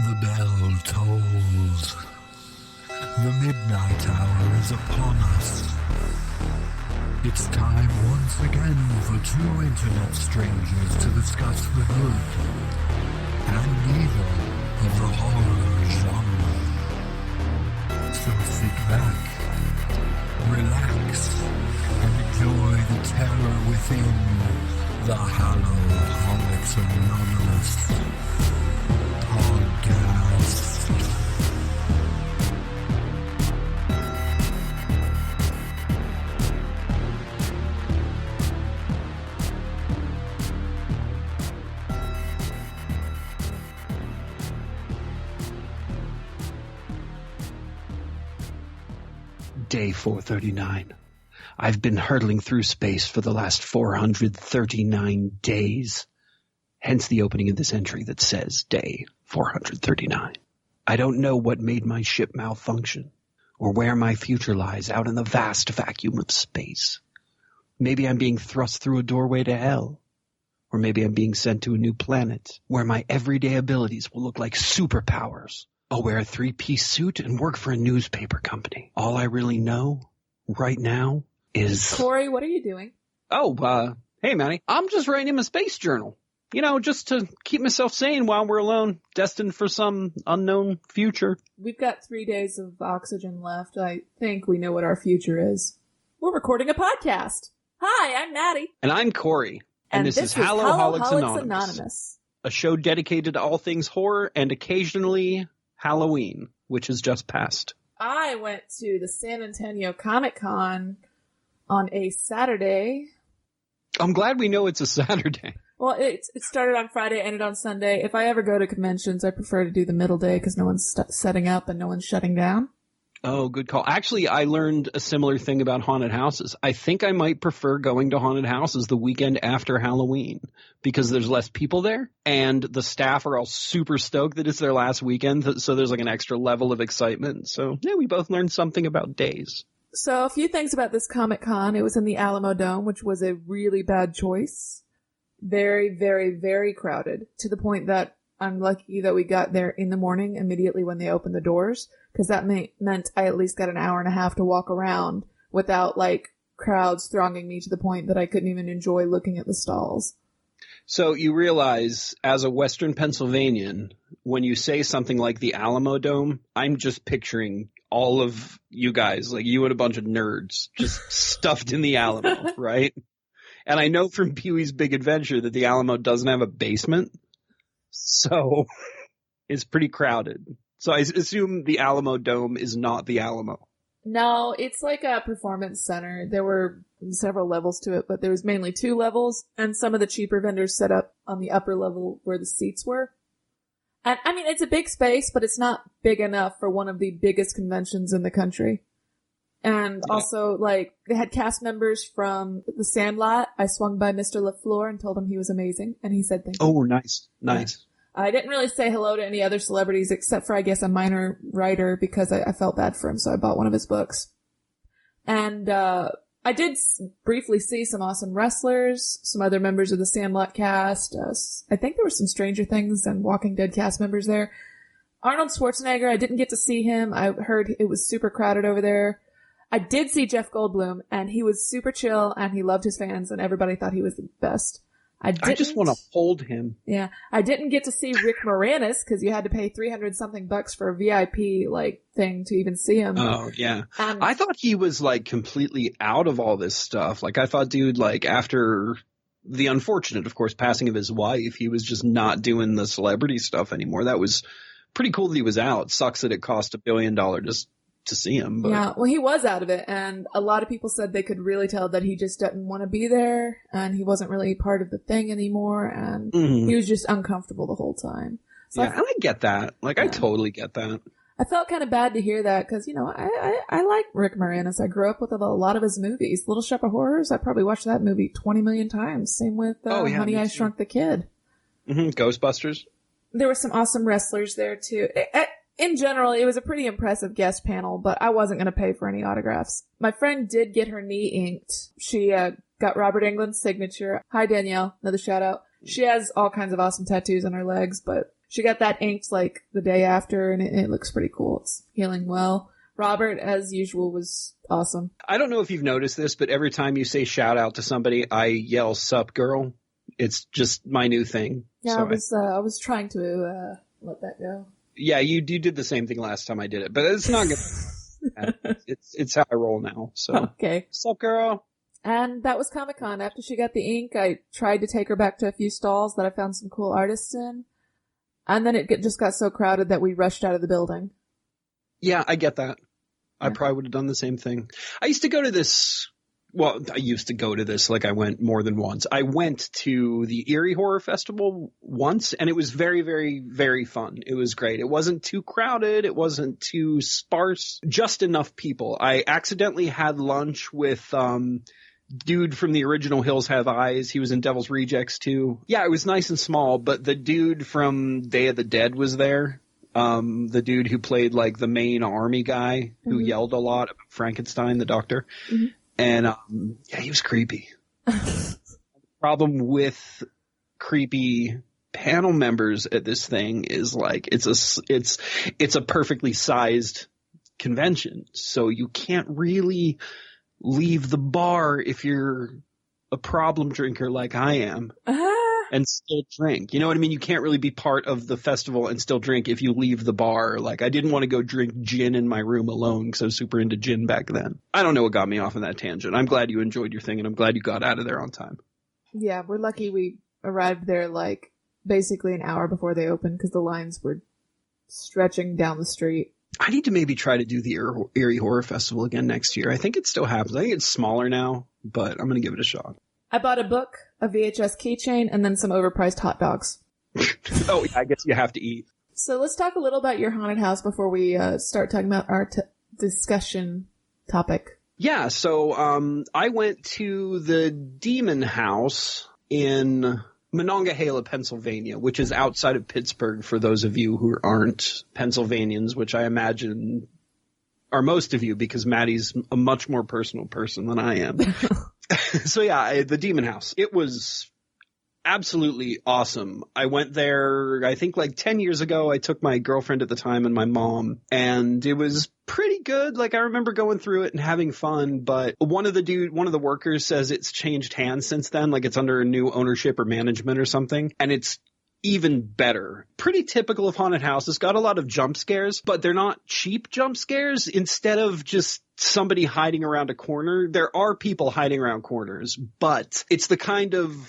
The bell tolls. The midnight hour is upon us. It's time once again for two internet strangers to discuss the good and evil of the horror genre. So sit back, relax, and enjoy the terror within the Hallow-Holics Anonymous podcast. Day 439. I've been hurtling through space for the last 439 days. Hence the opening of this entry that says day 439. I don't know what made my ship malfunction, or where my future lies out in the vast vacuum of space. Maybe I'm being thrust through a doorway to hell. Or maybe I'm being sent to a new planet, where my everyday abilities will look like superpowers. I'll wear a three-piece suit and work for a newspaper company. All I really know right now is... Corey, what are you doing? Hey, Maddy. I'm just writing him a space journal. You know, just to keep myself sane while we're alone, destined for some unknown future. We've got 3 days of oxygen left. I think we know what our future is. We're recording a podcast. Hi, I'm Maddy. And I'm Corey. And this is Hallow-Holics Anonymous. A show dedicated to all things horror and occasionally Halloween, which has just passed. I went to the San Antonio Comic-Con on a Saturday. I'm glad we know it's a Saturday. Well, it started on Friday, ended on Sunday. If I ever go to conventions, I prefer to do the middle day because no one's setting up and no one's shutting down. Oh, good call. Actually, I learned a similar thing about haunted houses. I think I might prefer going to haunted houses the weekend after Halloween because there's less people there and the staff are all super stoked that it's their last weekend. So there's like an extra level of excitement. So yeah, we both learned something about days. So a few things about this Comic-Con. It was in the Alamo Dome, which was a really bad choice. Very, very, very crowded to the point that I'm lucky that we got there in the morning immediately when they opened the doors, because that meant I at least got an hour and a half to walk around without, like, crowds thronging me to the point that I couldn't even enjoy looking at the stalls. So you realize, as a Western Pennsylvanian, when you say something like the Alamo Dome, I'm just picturing all of you guys, like you and a bunch of nerds, just stuffed in the Alamo, right? And I know from Pee-wee's Big Adventure that the Alamo doesn't have a basement. So it's pretty crowded. So I assume the Alamo Dome is not the Alamo. No, it's like a performance center. There were several levels to it, but there was mainly 2 levels, and some of the cheaper vendors set up on the upper level where the seats were. And I mean, it's a big space, but it's not big enough for one of the biggest conventions in the country. And also, like, they had cast members from The Sandlot. I swung by Mr. LaFleur and told him he was amazing, and he said thank you. Oh, nice. Nice. I didn't really say hello to any other celebrities except for, I guess, a minor writer because I felt bad for him, so I bought one of his books. And I did briefly see some awesome wrestlers, some other members of the Sandlot cast. I think there were some Stranger Things and Walking Dead cast members there. Arnold Schwarzenegger, I didn't get to see him. I heard it was super crowded over there. I did see Jeff Goldblum, and he was super chill, and he loved his fans, and everybody thought he was the best. I just want to hold him. Yeah. I didn't get to see Rick Moranis because you had to pay $300-something for a VIP, like, thing to even see him. Oh, yeah. I thought he was, like, completely out of all this stuff. Like, I thought, dude, like, after the unfortunate, of course, passing of his wife, he was just not doing the celebrity stuff anymore. That was pretty cool that he was out. Sucks that it cost $1 billion just to see him. But. Yeah, well, he was out of it, and a lot of people said they could really tell that he just didn't want to be there, and he wasn't really part of the thing anymore, and he was just uncomfortable the whole time. So yeah, and I get that. Like, I totally get that. I felt kind of bad to hear that, because, you know, I like Rick Moranis. I grew up with a lot of his movies. Little Shop of Horrors, I probably watched that movie 20 million times. Same with Honey, I Shrunk the Kid. Ghostbusters. There were some awesome wrestlers there, too. In general, it was a pretty impressive guest panel, but I wasn't going to pay for any autographs. My friend did get her knee inked. She got Robert Englund's signature. Hi, Danielle. Another shout out. She has all kinds of awesome tattoos on her legs, but She got that inked like the day after, and it looks pretty cool. It's healing well. Robert, as usual, was awesome. I don't know if you've noticed this, but every time you say shout out to somebody, I yell "Sup, girl." It's just my new thing. Yeah, so I was trying to let that go. Yeah, you did the same thing last time I did it, but it's not good. It's how I roll now. So okay, sup, girl. And that was Comic-Con. After she got the ink, I tried to take her back to a few stalls that I found some cool artists in, and then it just got so crowded that we rushed out of the building. Yeah, I get that. I probably would have done the same thing. I used to go to this. Well, I used to go to this, like I went more than once. I went to the Erie Horror Festival once, and it was very, very, very fun. It was great. It wasn't too crowded. It wasn't too sparse. Just enough people. I accidentally had lunch with dude from the original Hills Have Eyes. He was in Devil's Rejects too. Yeah, it was nice and small, but the dude from Day of the Dead was there. The dude who played like the main army guy who yelled a lot about Frankenstein, the doctor. Mm-hmm. And, yeah, he was creepy. The problem with creepy panel members at this thing is like, it's a perfectly sized convention. So you can't really leave the bar if you're a problem drinker like I am. And still drink. You know what I mean? You can't really be part of the festival and still drink if you leave the bar. Like, I didn't want to go drink gin in my room alone because I was super into gin back then. I don't know what got me off on that tangent. I'm glad you enjoyed your thing, and I'm glad you got out of there on time. Yeah, we're lucky we arrived there, like, basically an hour before they opened because the lines were stretching down the street. I need to maybe try to do the Erie Horror Festival again next year. I think it still happens. I think it's smaller now, but I'm going to give it a shot. I bought a book, a VHS keychain, and then some overpriced hot dogs. Oh, yeah, I guess you have to eat. So let's talk a little about your haunted house before we start talking about our discussion topic. Yeah, so I went to the Demon House in Monongahela, Pennsylvania, which is outside of Pittsburgh for those of you who aren't Pennsylvanians, which I imagine are most of you because Maddie's a much more personal person than I am. So yeah, the Demon House. It was absolutely awesome. I went there, I think like 10 years ago. I took my girlfriend at the time and my mom, and it was pretty good. Like I remember going through it and having fun, but one of the workers says it's changed hands since then. Like it's under a new ownership or management or something. And it's even better. Pretty typical of haunted houses. Got a lot of jump scares, but they're not cheap jump scares. Instead of just somebody hiding around a corner, there are people hiding around corners, but it's the kind of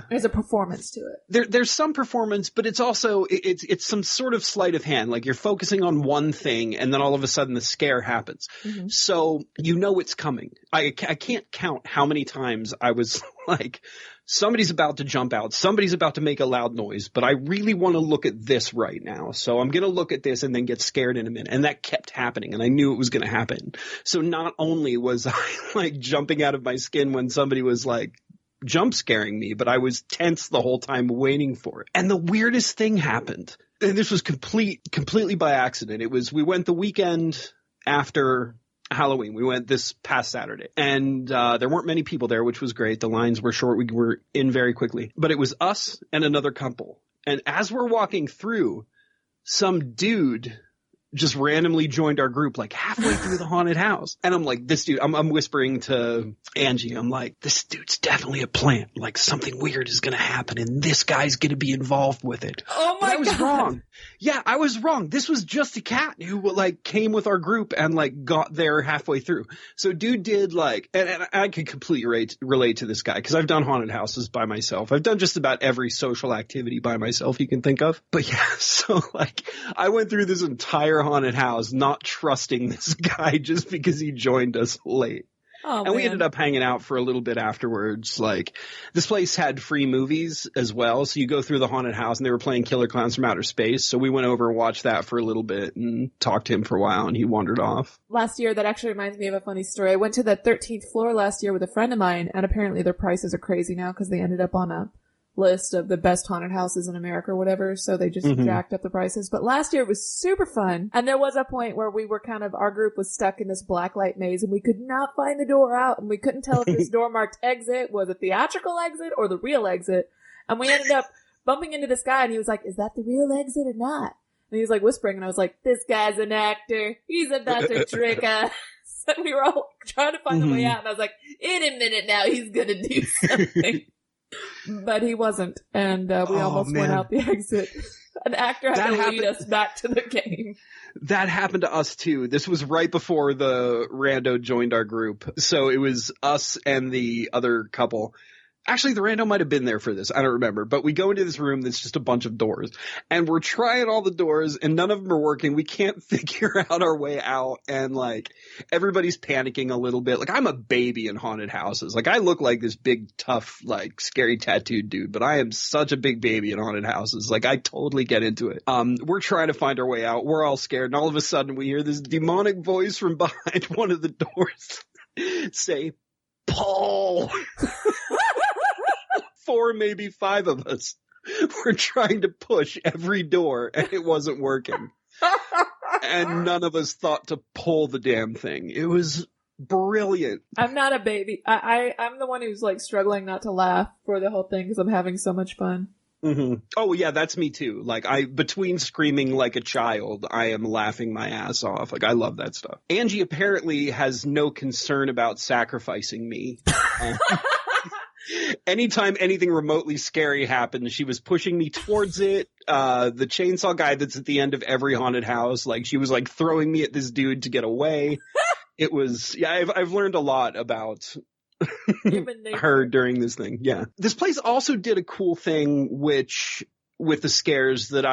there's a performance to it. There's some performance, but it's also it's some sort of sleight of hand. Like you're focusing on one thing and then all of a sudden the scare happens. Mm-hmm. So you know it's coming. I can't count how many times I was like, somebody's about to jump out, somebody's about to make a loud noise, but I really want to look at this right now. So I'm going to look at this and then get scared in a minute. And that kept happening, and I knew it was going to happen. So not only was I like jumping out of my skin when somebody was like jump scaring me, but I was tense the whole time waiting for it. And the weirdest thing happened. And this was completely by accident. We went the weekend after Halloween. We went this past Saturday, and there weren't many people there, which was great. The lines were short. We were in very quickly, but it was us and another couple. And as we're walking through, some dude just randomly joined our group like halfway through the haunted house. And I'm like, this dude, I'm whispering to Angie, I'm like, this dude's definitely a plant. Like something weird is going to happen and this guy's going to be involved with it. Oh my God. I was wrong. Yeah, I was wrong. This was just a cat who like came with our group and like got there halfway through. So dude did like, and I can completely relate to this guy because I've done haunted houses by myself. I've done just about every social activity by myself you can think of. But yeah, so like I went through this entire haunted house not trusting this guy just because he joined us late. Oh, and we ended up hanging out for a little bit afterwards. Like this place had free movies as well. So you go through the haunted house and they were playing Killer Clowns from Outer Space. So we went over and watched that for a little bit and talked to him for a while and he wandered off. Last year, that actually reminds me of a funny story. I went to the 13th floor last year with a friend of mine, and apparently their prices are crazy now because they ended up on a list of the best haunted houses in America or whatever, so they just jacked up the prices. But last year it was super fun, and there was a point where we were our group was stuck in this blacklight maze, and we could not find the door out, and we couldn't tell if this door marked exit was a theatrical exit or the real exit, and we ended up bumping into this guy and he was like, is that the real exit or not? And he was like whispering and I was like, this guy's an actor. He's about to trick us. And we were all trying to find the way out and I was like, in a minute now he's gonna do something. But he wasn't. And we almost went out the exit. An actor had to lead us back to the game. That happened to us too. This was right before the rando joined our group. So it was us and the other couple. Actually, the rando might have been there for this. I don't remember. But we go into this room that's just a bunch of doors. And we're trying all the doors and none of them are working. We can't figure out our way out. And like everybody's panicking a little bit. Like I'm a baby in haunted houses. Like I look like this big, tough, like scary tattooed dude. But I am such a big baby in haunted houses. Like I totally get into it. We're trying to find our way out. We're all scared. And all of a sudden we hear this demonic voice from behind one of the doors say, Paul. 4, maybe 5 of us were trying to push every door and it wasn't working. And none of us thought to pull the damn thing. It was brilliant. I'm not a baby. I'm the one who's like struggling not to laugh for the whole thing because I'm having so much fun. Mm-hmm. Oh yeah, that's me too. Like between screaming like a child, I am laughing my ass off. Like I love that stuff. Angie apparently has no concern about sacrificing me. Anytime anything remotely scary happened, she was pushing me towards it. The chainsaw guy that's at the end of every haunted house, like she was like throwing me at this dude to get away. It was, yeah, I've learned a lot about her during this thing. Yeah. This place also did a cool thing, which with the scares that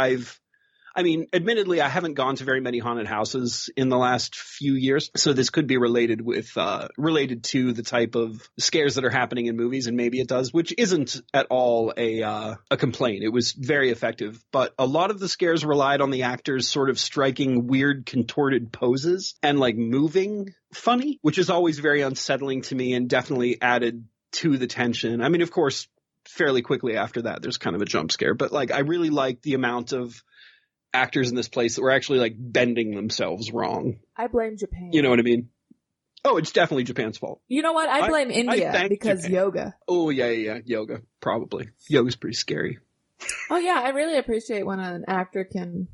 I mean, admittedly, I haven't gone to very many haunted houses in the last few years, so this could be related to the type of scares that are happening in movies, and maybe it does, which isn't at all a complaint. It was very effective, but a lot of the scares relied on the actors sort of striking weird contorted poses and like moving funny, which is always very unsettling to me and definitely added to the tension. I mean, of course, fairly quickly after that, there's kind of a jump scare, but like I really liked the amount of actors in this place that were actually like bending themselves wrong. I blame Japan. You know what I mean? Oh, it's definitely Japan's fault. You know what? I blame India because Japan. Yoga. Oh, yeah. Yoga. Probably. Yoga's pretty scary. Oh, yeah. I really appreciate when an actor can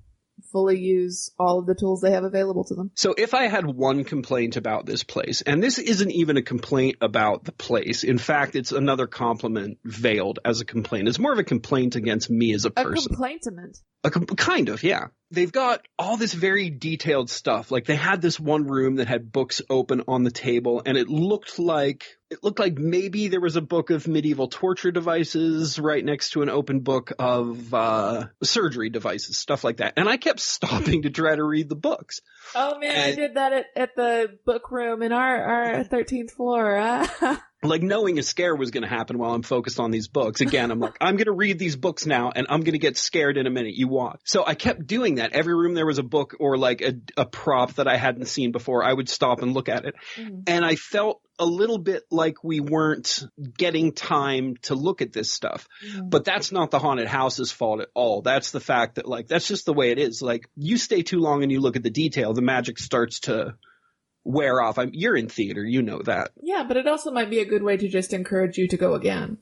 fully use all of the tools they have available to them. So if I had one complaint about this place, and this isn't even a complaint about the place. In fact, it's another compliment veiled as a complaint. It's more of a complaint against me as a person. A complaintment. Kind of, yeah. They've got all this very detailed stuff. Like they had this one room that had books open on the table, and it looked like maybe there was a book of medieval torture devices right next to an open book of surgery devices, stuff like that. And I kept stopping to try to read the books. Oh man, I did that at the book room in our 13th floor. Like knowing a scare was going to happen while I'm focused on these books. Again, I'm like, I'm going to read these books now and I'm going to get scared in a minute. You watch. So I kept doing that. Every room there was a book or like a prop that I hadn't seen before. I would stop and look at it. Mm. And I felt a little bit like we weren't getting time to look at this stuff. Mm. But that's not the haunted house's fault at all. That's the fact that like, that's just the way it is. Like you stay too long and you look at the detail, the magic starts to wear off. You're in theater, you know that. Yeah, but it also might be a good way to just encourage you to go again.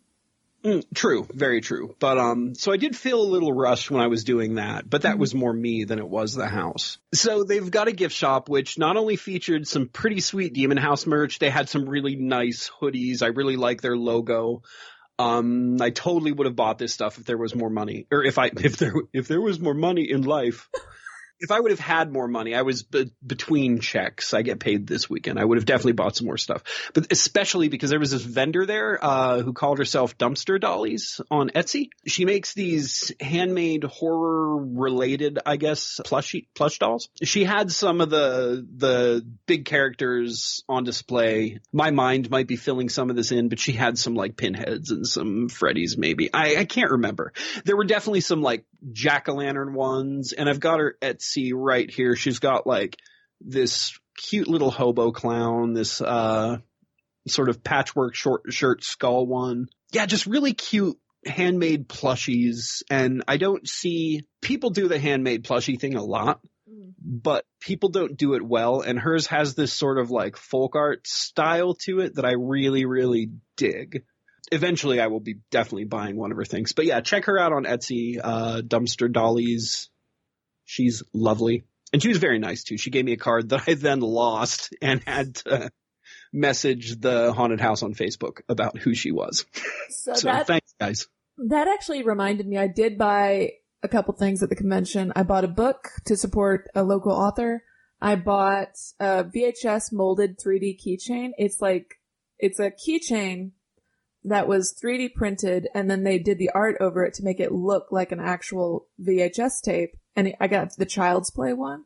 True, very true. But so I did feel a little rushed when I was doing that, but that was more me than it was the house. So they've got a gift shop, which not only featured some pretty sweet Demon House merch, they had some really nice hoodies. I really like their logo. I totally would have bought this stuff if there was more money, or if there was more money in life. If I would have had more money, I was between checks. I get paid this weekend. I would have definitely bought some more stuff. But especially because there was this vendor there who called herself Dumpster Dollies on Etsy. She makes these handmade horror-related, I guess, plush dolls. She had some of the big characters on display. My mind might be filling some of this in, but she had some like pinheads and some Freddies maybe. I can't remember. There were definitely some like jack-o'-lantern ones, and I've got her Etsy right here. She's got like this cute little hobo clown, this sort of patchwork short shirt skull one. Yeah, just really cute handmade plushies. And I don't see people do the handmade plushie thing a lot, but people don't do it well. And hers has this sort of like folk art style to it that I really, really dig. eventually I will be definitely buying one of her things. But yeah, check her out on Etsy, Dumpster Dollies. She's lovely. And she was very nice too. She gave me a card that I then lost and had to message the haunted house on Facebook about who she was. So thanks, guys. That actually reminded me, I did buy a couple things at the convention. I bought a book to support a local author. I bought a VHS molded 3D keychain. It's a keychain that was 3D printed, and then they did the art over it to make it look like an actual VHS tape. And I got the Child's Play one.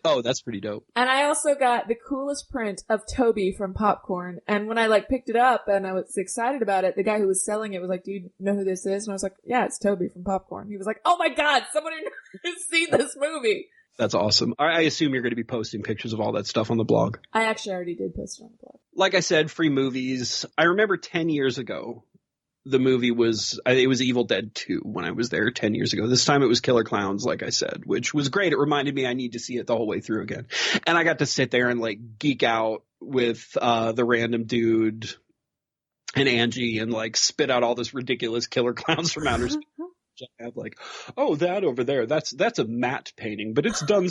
Oh, that's pretty dope. And I also got the coolest print of Toby from Popcorn. And when I picked it up and I was excited about it, the guy who was selling it was like, "Do you know who this is?" And I was like, "Yeah, it's Toby from Popcorn." He was like, "Oh my God, someone who has seen this movie." That's awesome. I assume you're going to be posting pictures of all that stuff on the blog. I actually already did post it on the blog. Like I said, free movies. I remember 10 years ago, the movie was Evil Dead 2 when I was there 10 years ago. This time it was Killer Clowns, like I said, which was great. It reminded me I need to see it the whole way through again. And I got to sit there and geek out with the random dude and Angie and spit out all this ridiculous Killer Clowns from outer space. I have oh, that over there, that's a matte painting, but it's done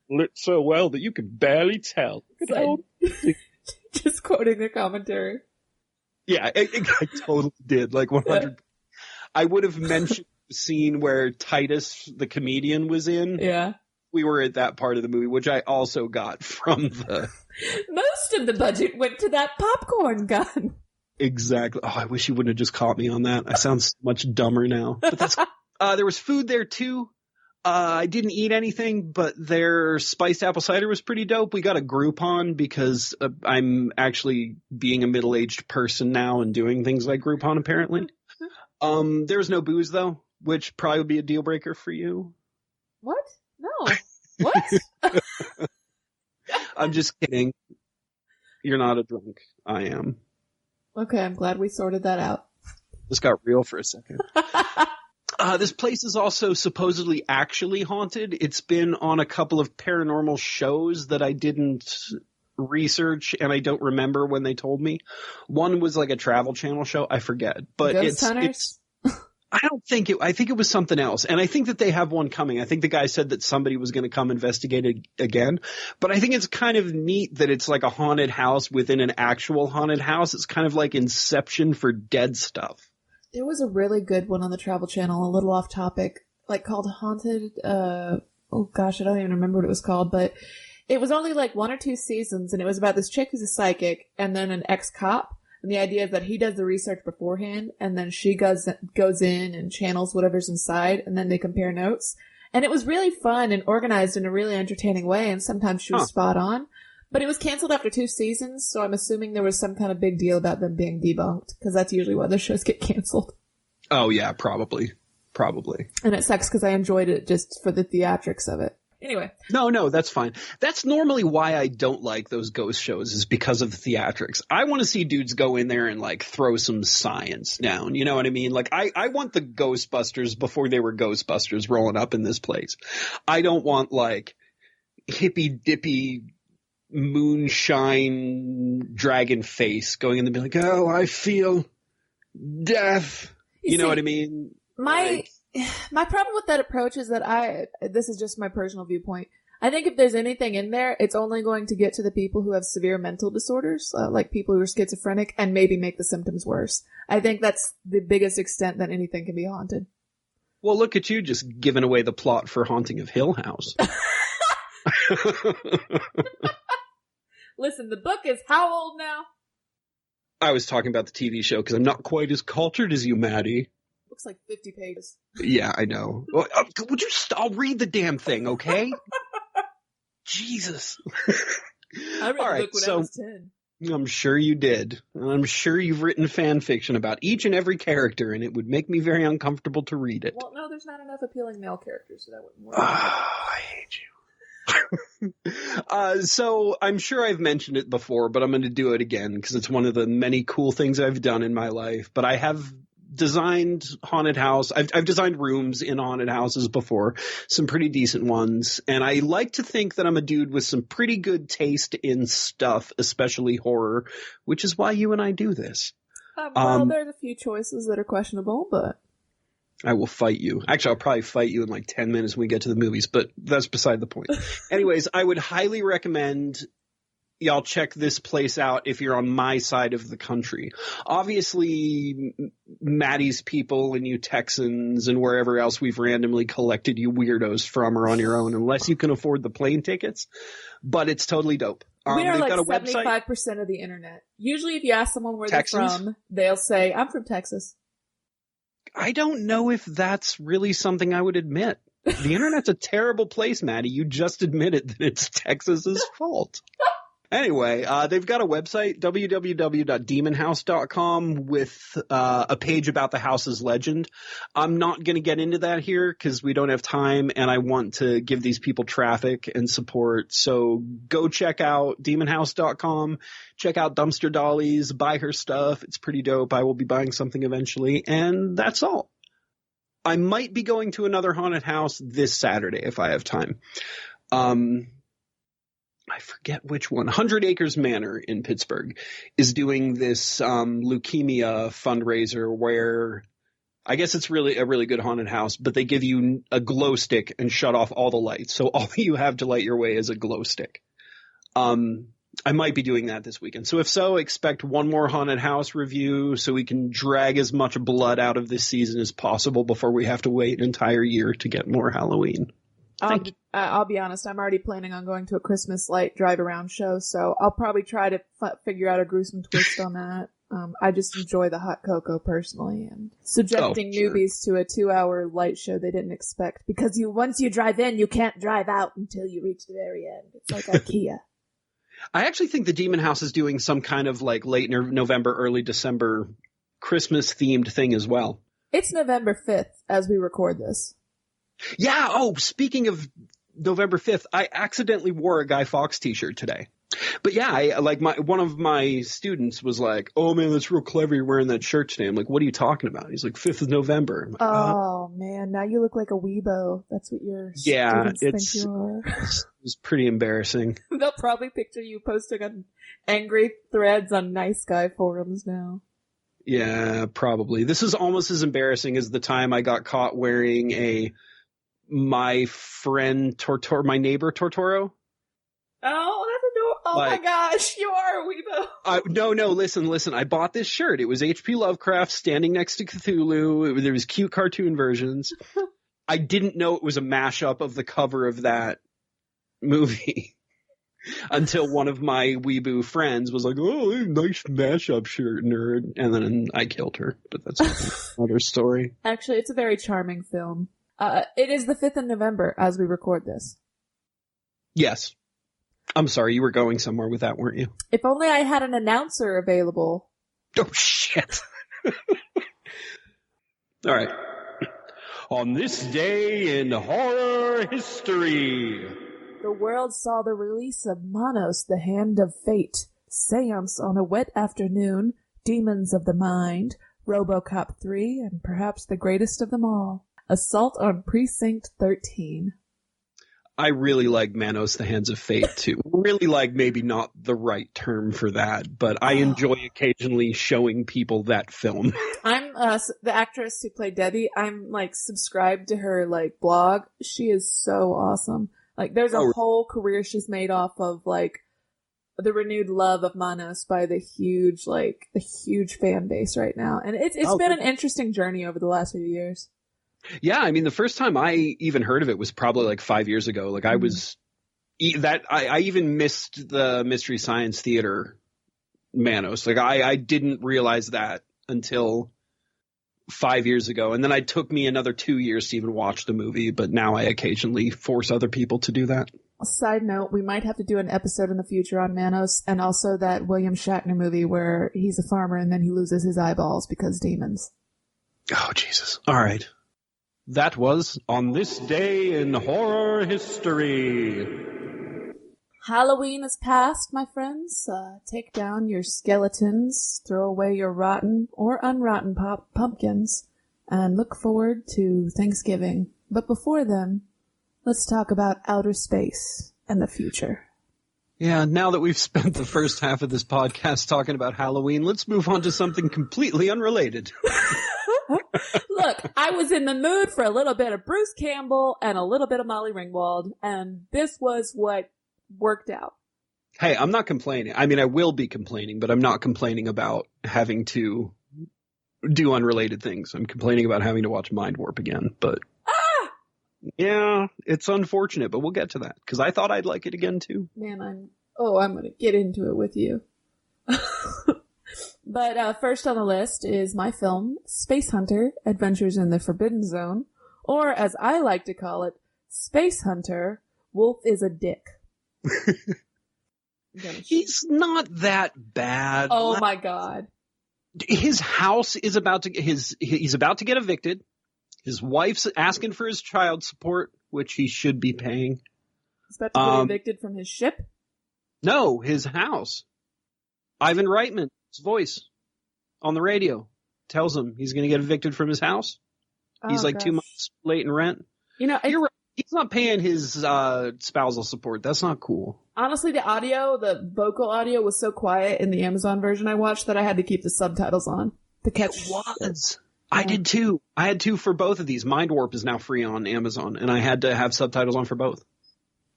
lit so well that you can barely tell. Just quoting the commentary. Yeah, I totally did. 100. I would have mentioned the scene where Titus, the comedian, was in. Yeah. We were at that part of the movie, which I also got from the... Most of the budget went to that popcorn gun. Exactly. Oh, I wish you wouldn't have just caught me on that. I sound so much dumber now. But that's... there was food there, too. I didn't eat anything, but their spiced apple cider was pretty dope. We got a Groupon because I'm actually being a middle-aged person now and doing things like Groupon, apparently. There was no booze, though, which probably would be a deal breaker for you. What? No. What? I'm just kidding. You're not a drunk. I am. Okay, I'm glad we sorted that out. This got real for a second. This place is also supposedly actually haunted. It's been on a couple of paranormal shows that I didn't research, and I don't remember when they told me. One was a Travel Channel show. I forget. But Ghost Hunters? I think it was something else. And I think that they have one coming. I think the guy said that somebody was going to come investigate it again. But I think it's kind of neat that it's a haunted house within an actual haunted house. It's kind of like Inception for dead stuff. There was a really good one on the Travel Channel, a little off topic, called Haunted, oh gosh, I don't even remember what it was called, but it was only 1 or 2 seasons, and it was about this chick who's a psychic, and then an ex-cop, and the idea is that he does the research beforehand, and then she goes in and channels whatever's inside, and then they compare notes. And it was really fun and organized in a really entertaining way, and sometimes she was spot on. But it was canceled after 2 seasons, so I'm assuming there was some kind of big deal about them being debunked, because that's usually why the shows get canceled. Oh, yeah, probably. And it sucks because I enjoyed it just for the theatrics of it. Anyway. No, that's fine. That's normally why I don't like those ghost shows, is because of the theatrics. I want to see dudes go in there and throw some science down. You know what I mean? I want the Ghostbusters before they were Ghostbusters rolling up in this place. I don't want hippy dippy moonshine dragon face going in and be "Oh, I feel death." You know what I mean? My problem with that approach is that this is just my personal viewpoint. I think if there's anything in there, it's only going to get to the people who have severe mental disorders, like people who are schizophrenic, and maybe make the symptoms worse. I think that's the biggest extent that anything can be haunted. Well, look at you just giving away the plot for Haunting of Hill House. Listen, the book is how old now? I was talking about the TV show because I'm not quite as cultured as you, Maddie. Looks like 50 pages. Yeah, I know. Well, would you I'll read the damn thing, okay? Jesus. I read the book when I was 10. I'm sure you did. I'm sure you've written fan fiction about each and every character, and it would make me very uncomfortable to read it. Well, no, there's not enough appealing male characters, so that wouldn't work. I hate you. So I'm sure I've mentioned it before, but I'm going to do it again because it's one of the many cool things I've done in my life. But I have designed haunted house. I've designed rooms in haunted houses before, some pretty decent ones. And I like to think that I'm a dude with some pretty good taste in stuff, especially horror, which is why you and I do this. Well, there's a few choices that are questionable, but... I will fight you. Actually, I'll probably fight you in like 10 minutes when we get to the movies, but that's beside the point. Anyways, I would highly recommend y'all check this place out if you're on my side of the country. Obviously, Maddie's people and you Texans and wherever else we've randomly collected you weirdos from are on your own, unless you can afford the plane tickets. But it's totally dope. We are they've like got a 75% of the internet. Usually if you ask someone where Texans? they're from, they'll say, I'm from Texas. I don't know if that's really something I would admit. The internet's a terrible place, Maddie. You just admitted that it's Texas's fault. Anyway, they've got a website, www.demonhouse.com, with a page about the house's legend. I'm not going to get into that here because we don't have time, and I want to give these people traffic and support. So go check out demonhouse.com, check out Dumpster Dollies, buy her stuff. It's pretty dope. I will be buying something eventually, and that's all. I might be going to another haunted house this Saturday if I have time. I forget which one. 100 Acres Manor in Pittsburgh is doing this leukemia fundraiser where I guess it's really a really good haunted house, but they give you a glow stick and shut off all the lights. So all you have to light your way is a glow stick. I might be doing that this weekend. So if so, expect one more haunted house review so we can drag as much blood out of this season as possible before we have to wait an entire year to get more Halloween. I'll be honest, I'm already planning on going to a Christmas light drive around show, so I'll probably try to figure out a gruesome twist on that. I just enjoy the hot cocoa personally, and subjecting newbies to a 2-hour light show they didn't expect, because once you drive in, you can't drive out until you reach the very end. It's like IKEA. I actually think the Demon House is doing some kind of like late November, early December Christmas themed thing as well. It's November 5th as we record this. Yeah. Oh, speaking of November 5th, I accidentally wore a Guy Fawkes t-shirt today. But yeah, one of my students was like, "Oh man, that's real clever. You're wearing that shirt today." I'm like, "What are you talking about?" He's like, "5th of November." I'm like, oh man, now you look like a weebo. That's what your students think you are. It's pretty embarrassing. They'll probably picture you posting on angry threads on nice guy forums now. Yeah, probably. This is almost as embarrassing as the time I got caught wearing my friend Tortoro, my neighbor Tortoro. Oh, that's adorable. Oh my gosh, you are a weebo. No, listen. I bought this shirt. It was H.P. Lovecraft standing next to Cthulhu. There was cute cartoon versions. I didn't know it was a mashup of the cover of that movie until one of my weeboo friends was like, "Oh, nice mashup shirt, nerd." And then I killed her, but that's another story. Actually, it's a very charming film. It is the 5th of November as we record this. Yes. I'm sorry, you were going somewhere with that, weren't you? If only I had an announcer available. Oh, shit. All right. On this day in horror history, the world saw the release of Manos, the Hand of Fate, Seance on a Wet Afternoon, Demons of the Mind, RoboCop 3, and perhaps the greatest of them all, Assault on Precinct 13. I really like Manos, the Hands of Fate, too. Really like maybe not the right term for that, but I enjoy occasionally showing people that film. I'm the actress who played Debbie. I'm subscribed to her blog. She is so awesome. There's a whole career she's made off of the renewed love of Manos by the huge fan base right now. And it's been an interesting journey over the last few years. Yeah, I mean, the first time I even heard of it was probably 5 years ago. I was I even missed the Mystery Science Theater Manos. I didn't realize that until 5 years ago. And then it took me another 2 years to even watch the movie. But now I occasionally force other people to do that. Side note, we might have to do an episode in the future on Manos, and also that William Shatner movie where he's a farmer and then he loses his eyeballs because demons. Oh, Jesus. All right. That was On This Day in Horror History. Halloween is past, my friends. Take down your skeletons, throw away your rotten or unrotten pumpkins, and look forward to Thanksgiving. But before then, let's talk about outer space and the future. Yeah, now that we've spent the first half of this podcast talking about Halloween, let's move on to something completely unrelated. Look, I was in the mood for a little bit of Bruce Campbell and a little bit of Molly Ringwald, and this was what worked out. Hey, I'm not complaining. I mean, I will be complaining, but I'm not complaining about having to do unrelated things. I'm complaining about having to watch Mindwarp again, but yeah, it's unfortunate, but we'll get to that, because I thought I'd like it again, too. Man, I'm going to get into it with you. But first on the list is my film, Spacehunter, Adventures in the Forbidden Zone, or as I like to call it, Spacehunter, Wolf is a Dick. He's not that bad. Oh my God. His house is he's about to get evicted. His wife's asking for his child support, which he should be paying. He's about to get evicted from his ship? No, his house. Ivan Reitman's voice on the radio tells him he's going to get evicted from his house. He's like 2 months late in rent. You know, you're right. He's not paying his spousal support. That's not cool. Honestly, the vocal audio was so quiet in the Amazon version I watched that I had to keep the subtitles on to catch it. Was. I did too. I had to for both of these. Mindwarp is now free on Amazon, and I had to have subtitles on for both.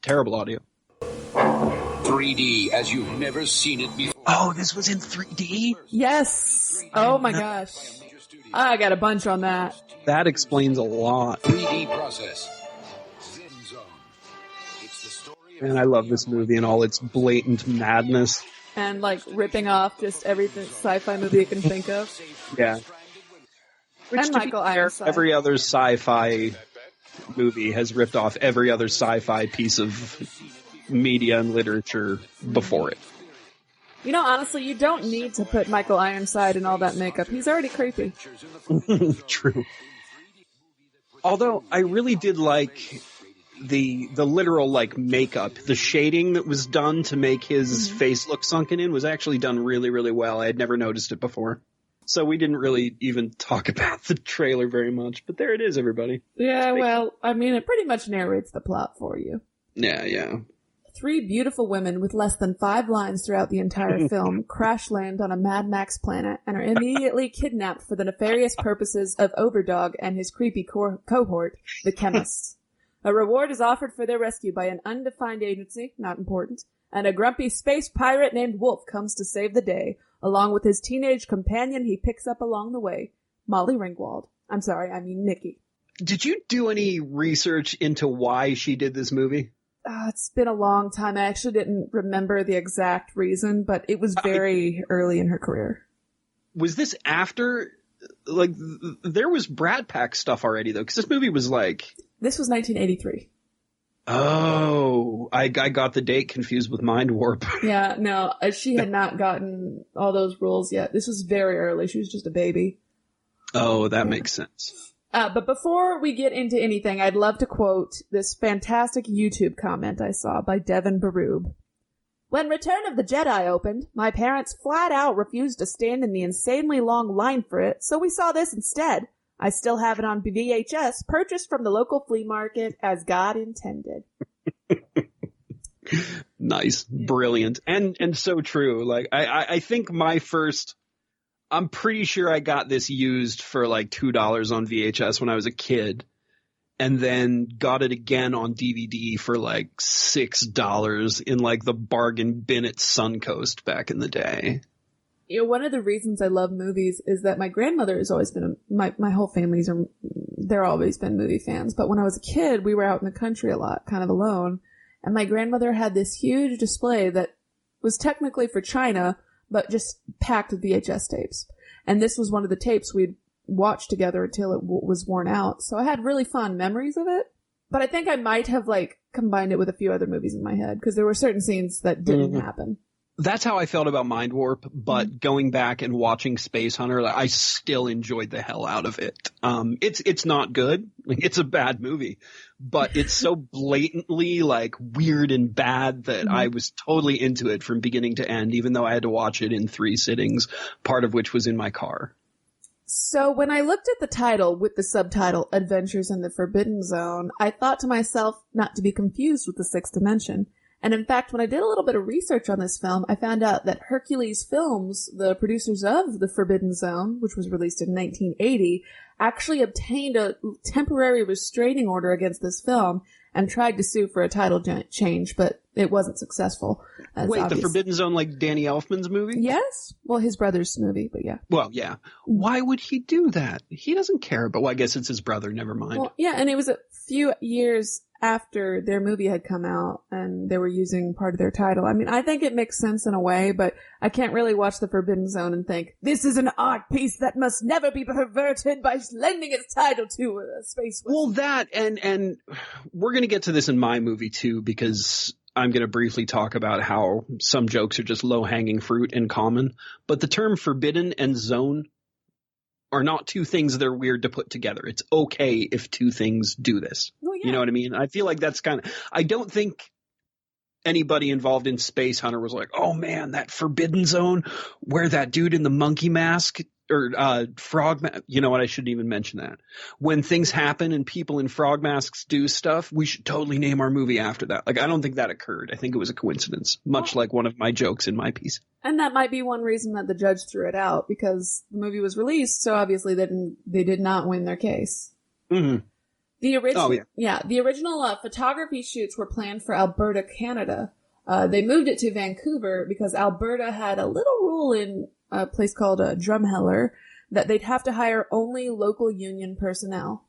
Terrible audio. 3D as you've never seen it before. Oh, this was in 3D? Yes. Oh my gosh. I got a bunch on that. That explains a lot. 3D process. And I love this movie and all its blatant madness. And like ripping off just everything sci-fi movie you can think of. Yeah. Which, and Michael Ironside. Every other sci-fi movie has ripped off every other sci-fi piece of media and literature before it. You know, honestly, you don't need to put Michael Ironside in all that makeup. He's already creepy. True. Although I really did like the literal like makeup, the shading that was done to make his face look sunken in was actually done really, really well. I had never noticed it before. So we didn't really even talk about the trailer very much, but there it is, everybody. Yeah, well, I mean, it pretty much narrates the plot for you. Yeah. 3 beautiful women with less than 5 lines throughout the entire film crash land on a Mad Max planet and are immediately kidnapped for the nefarious purposes of Overdog and his creepy cohort, the chemists. A reward is offered for their rescue by an undefined agency, not important, and a grumpy space pirate named Wolf comes to save the day, along with his teenage companion he picks up along the way, Molly Ringwald. I'm sorry, I mean Nikki. Did you do any research into why she did this movie? It's been a long time. I actually didn't remember the exact reason, but it was very early in her career. Was this after, like, there was Brat Pack stuff already, though, because this movie was like... This was 1983. Oh, I got the date confused with Mindwarp. Yeah, no, she had not gotten all those roles yet. This was very early. She was just a baby. Oh, that makes sense. But before we get into anything, I'd love to quote this fantastic YouTube comment I saw by Devin Baroob. When Return of the Jedi opened, my parents flat out refused to stand in the insanely long line for it, so we saw this instead. I still have it on VHS, purchased from the local flea market as God intended. Nice. Brilliant. And so true. Like, I think I'm pretty sure I got this used for like $2 on VHS when I was a kid, and then got it again on DVD for like $6 in like the bargain bin at Suncoast back in the day. You know, one of the reasons I love movies is that my grandmother has always been, my whole family's they're always been movie fans. But when I was a kid, we were out in the country a lot, kind of alone. And my grandmother had this huge display that was technically for China, but just packed with VHS tapes. And this was one of the tapes we'd watched together until it was worn out. So I had really fond memories of it. But I think I might have like combined it with a few other movies in my head because there were certain scenes that didn't happen. That's how I felt about Mindwarp, but going back and watching Spacehunter, I still enjoyed the hell out of it. It's not good. It's a bad movie, but it's so blatantly like weird and bad that I was totally into it from beginning to end, even though I had to watch it in 3 sittings, part of which was in my car. So when I looked at the title with the subtitle Adventures in the Forbidden Zone, I thought to myself not to be confused with the Sixth Dimension. And in fact, when I did a little bit of research on this film, I found out that Hercules Films, the producers of The Forbidden Zone, which was released in 1980, actually obtained a temporary restraining order against this film and tried to sue for a title change, but it wasn't successful. Wait, The Forbidden Zone, like Danny Elfman's movie? Yes. Well, his brother's movie, but yeah. Well, yeah. Why would he do that? He doesn't care, but well, I guess it's his brother. Never mind. Well, yeah, and it was a few years after their movie had come out and they were using part of their title. I mean, I think it makes sense in a way, but I can't really watch The Forbidden Zone and think, this is an art piece that must never be perverted by lending its title to a space western. Well, that, and we're going to get to this in my movie too, because I'm going to briefly talk about how some jokes are just low-hanging fruit and common, but the term forbidden and zone are not two things that are weird to put together. It's okay if two things do this. Well, yeah. You know what I mean? I feel like that's kind of, I don't think anybody involved in Spacehunter was like, oh man, that Forbidden Zone where that dude in the monkey mask or frog mask, you know what, I shouldn't even mention that. When things happen and people in frog masks do stuff, we should totally name our movie after that. Like, I don't think that occurred. I think it was a coincidence, much like one of my jokes in my piece. And that might be one reason that the judge threw it out, because the movie was released, so obviously they did not win their case. Mm-hmm. The original, oh, yeah. The original photography shoots were planned for Alberta, Canada. They moved it to Vancouver because Alberta had a little rule in a place called Drumheller that they'd have to hire only local union personnel.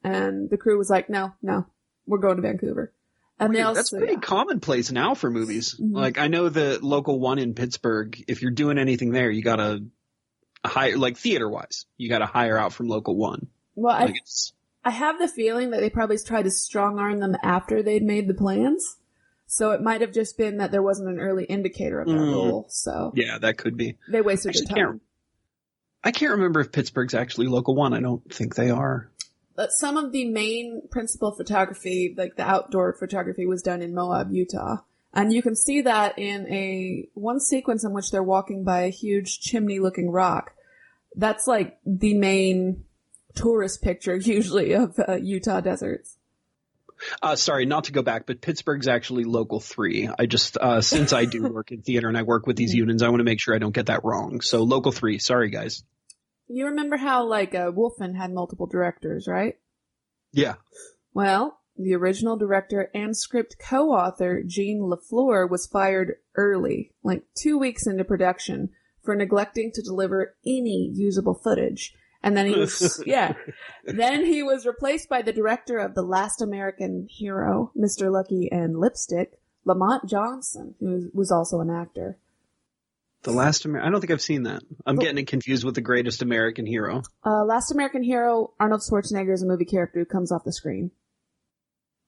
And the crew was like, no, we're going to Vancouver. And they also, that's pretty commonplace now for movies. Mm-hmm. Like, I know the local one in Pittsburgh, if you're doing anything there, you gotta hire, like theater-wise, you gotta hire out from local one. Well, I have the feeling that they probably tried to strong-arm them after they'd made the plans. So it might have just been that there wasn't an early indicator of that rule. So yeah, that could be. They wasted their time. I can't remember if Pittsburgh's actually local one. I don't think they are. But some of the main principal photography, like the outdoor photography, was done in Moab, Utah. And you can see that in one sequence in which they're walking by a huge chimney-looking rock. That's like the main tourist picture usually of Utah deserts. Sorry, not to go back, but Pittsburgh's actually local 3. I just, since I do work in theater and I work with these unions, I want to make sure I don't get that wrong. So local 3, sorry guys. You remember how, like, Wolfen had multiple directors, right? Yeah. Well, the original director and script co-author, Gene LaFleur, was fired early, like 2 weeks into production, for neglecting to deliver any usable footage. And then he was, then he was replaced by the director of The Last American Hero, Mr. Lucky and Lipstick, Lamont Johnson, who was also an actor. I don't think I've seen that. I'm getting it confused with The Greatest American Hero. Last American Hero, Arnold Schwarzenegger is a movie character who comes off the screen.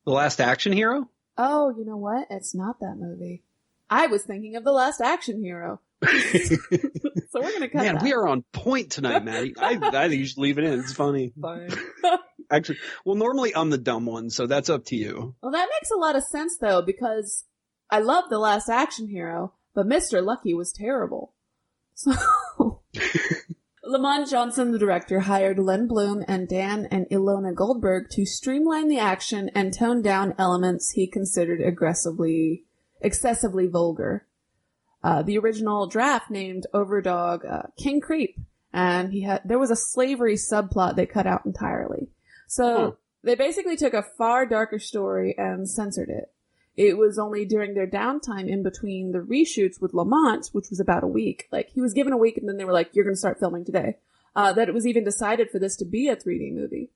The Last Action Hero? Oh, you know what? It's not that movie. I was thinking of The Last Action Hero. So we're gonna cut that. We are on point tonight, Maddie. I think you should leave it in. It's funny. Fine. Actually, well, normally I'm the dumb one, so that's up to you. Well, that makes a lot of sense, though, because I love The Last Action Hero, but Mr. Lucky was terrible. So, Lamont Johnson, the director, hired Len Bloom and Dan and Ilona Goldberg to streamline the action and tone down elements he considered excessively vulgar. The original draft named Overdog King Creep, and there was a slavery subplot they cut out entirely. So they basically took a far darker story and censored it. It was only during their downtime in between the reshoots with Lamont, which was about a week, like he was given a week and then they were like, you're going to start filming today, that it was even decided for this to be a 3D movie.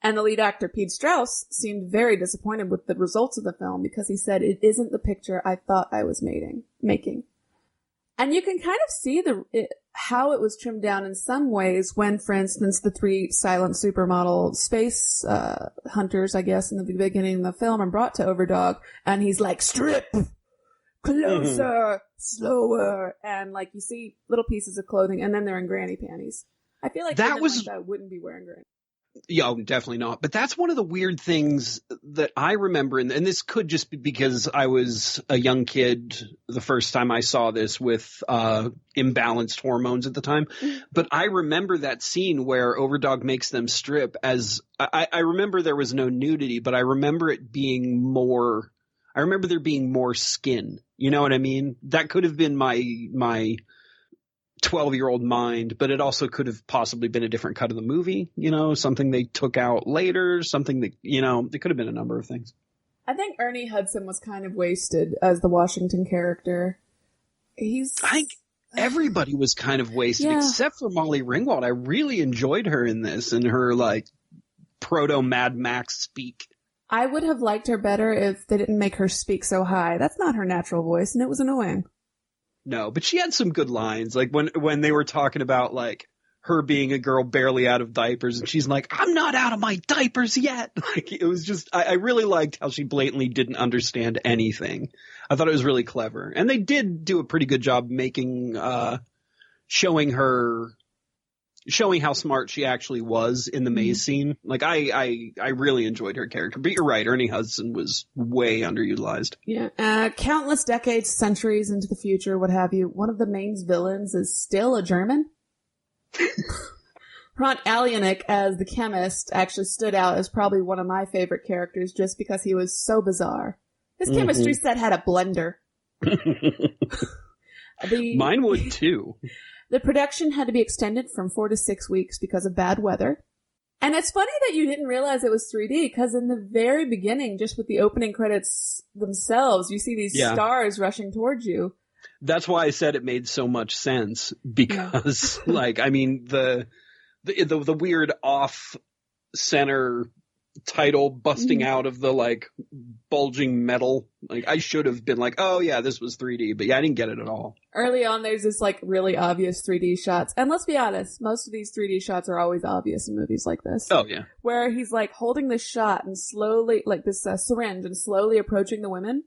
And the lead actor, Pete Strauss, seemed very disappointed with the results of the film because he said, it isn't the picture I thought I was making. And you can kind of see how it was trimmed down in some ways when, for instance, the 3 silent supermodel space hunters, I guess, in the beginning of the film are brought to Overdog, and he's like, strip! Closer! Slower! And, like, you see little pieces of clothing, and then they're in granny panties. I feel like that wouldn't be wearing granny. Yeah, definitely not. But that's one of the weird things that I remember, and this could just be because I was a young kid the first time I saw this with imbalanced hormones at the time. But I remember that scene where Overdog makes them strip I remember there was no nudity, but I remember it being more I remember there being more skin. You know what I mean? That could have been my 12-year-old mind, but it also could have possibly been a different cut of the movie, something they took out later, something that, it could have been a number of things. I think Ernie Hudson was kind of wasted as the Washington character. I think everybody was kind of wasted except for Molly Ringwald. I really enjoyed her in this and her like proto Mad Max speak. I would have liked her better if they didn't make her speak so high. That's not her natural voice, and it was annoying. No, but she had some good lines. Like when they were talking about like her being a girl barely out of diapers, and she's like, "I'm not out of my diapers yet." Like it was just, I really liked how she blatantly didn't understand anything. I thought it was really clever, and they did do a pretty good job making, showing how smart she actually was in the maze scene. Like I really enjoyed her character, but you're right. Ernie Hudson was way underutilized. Yeah. Countless decades, centuries into the future, what have you. One of the main villains is still a German. Ron Alianik as the chemist actually stood out as probably one of my favorite characters just because he was so bizarre. His chemistry set had a blender. Mine would too. The production had to be extended from 4 to 6 weeks because of bad weather. And it's funny that you didn't realize it was 3D because in the very beginning, just with the opening credits themselves, you see these stars rushing towards you. That's why I said it made so much sense because the weird off center title busting out of the like bulging metal. Like I should have been like, oh yeah, this was 3D, but yeah, I didn't get it at all. Early on, there's this like really obvious 3D shots. And let's be honest, most of these 3D shots are always obvious in movies like this. Oh yeah. Where he's like holding this shot and slowly, like this syringe and slowly approaching the women.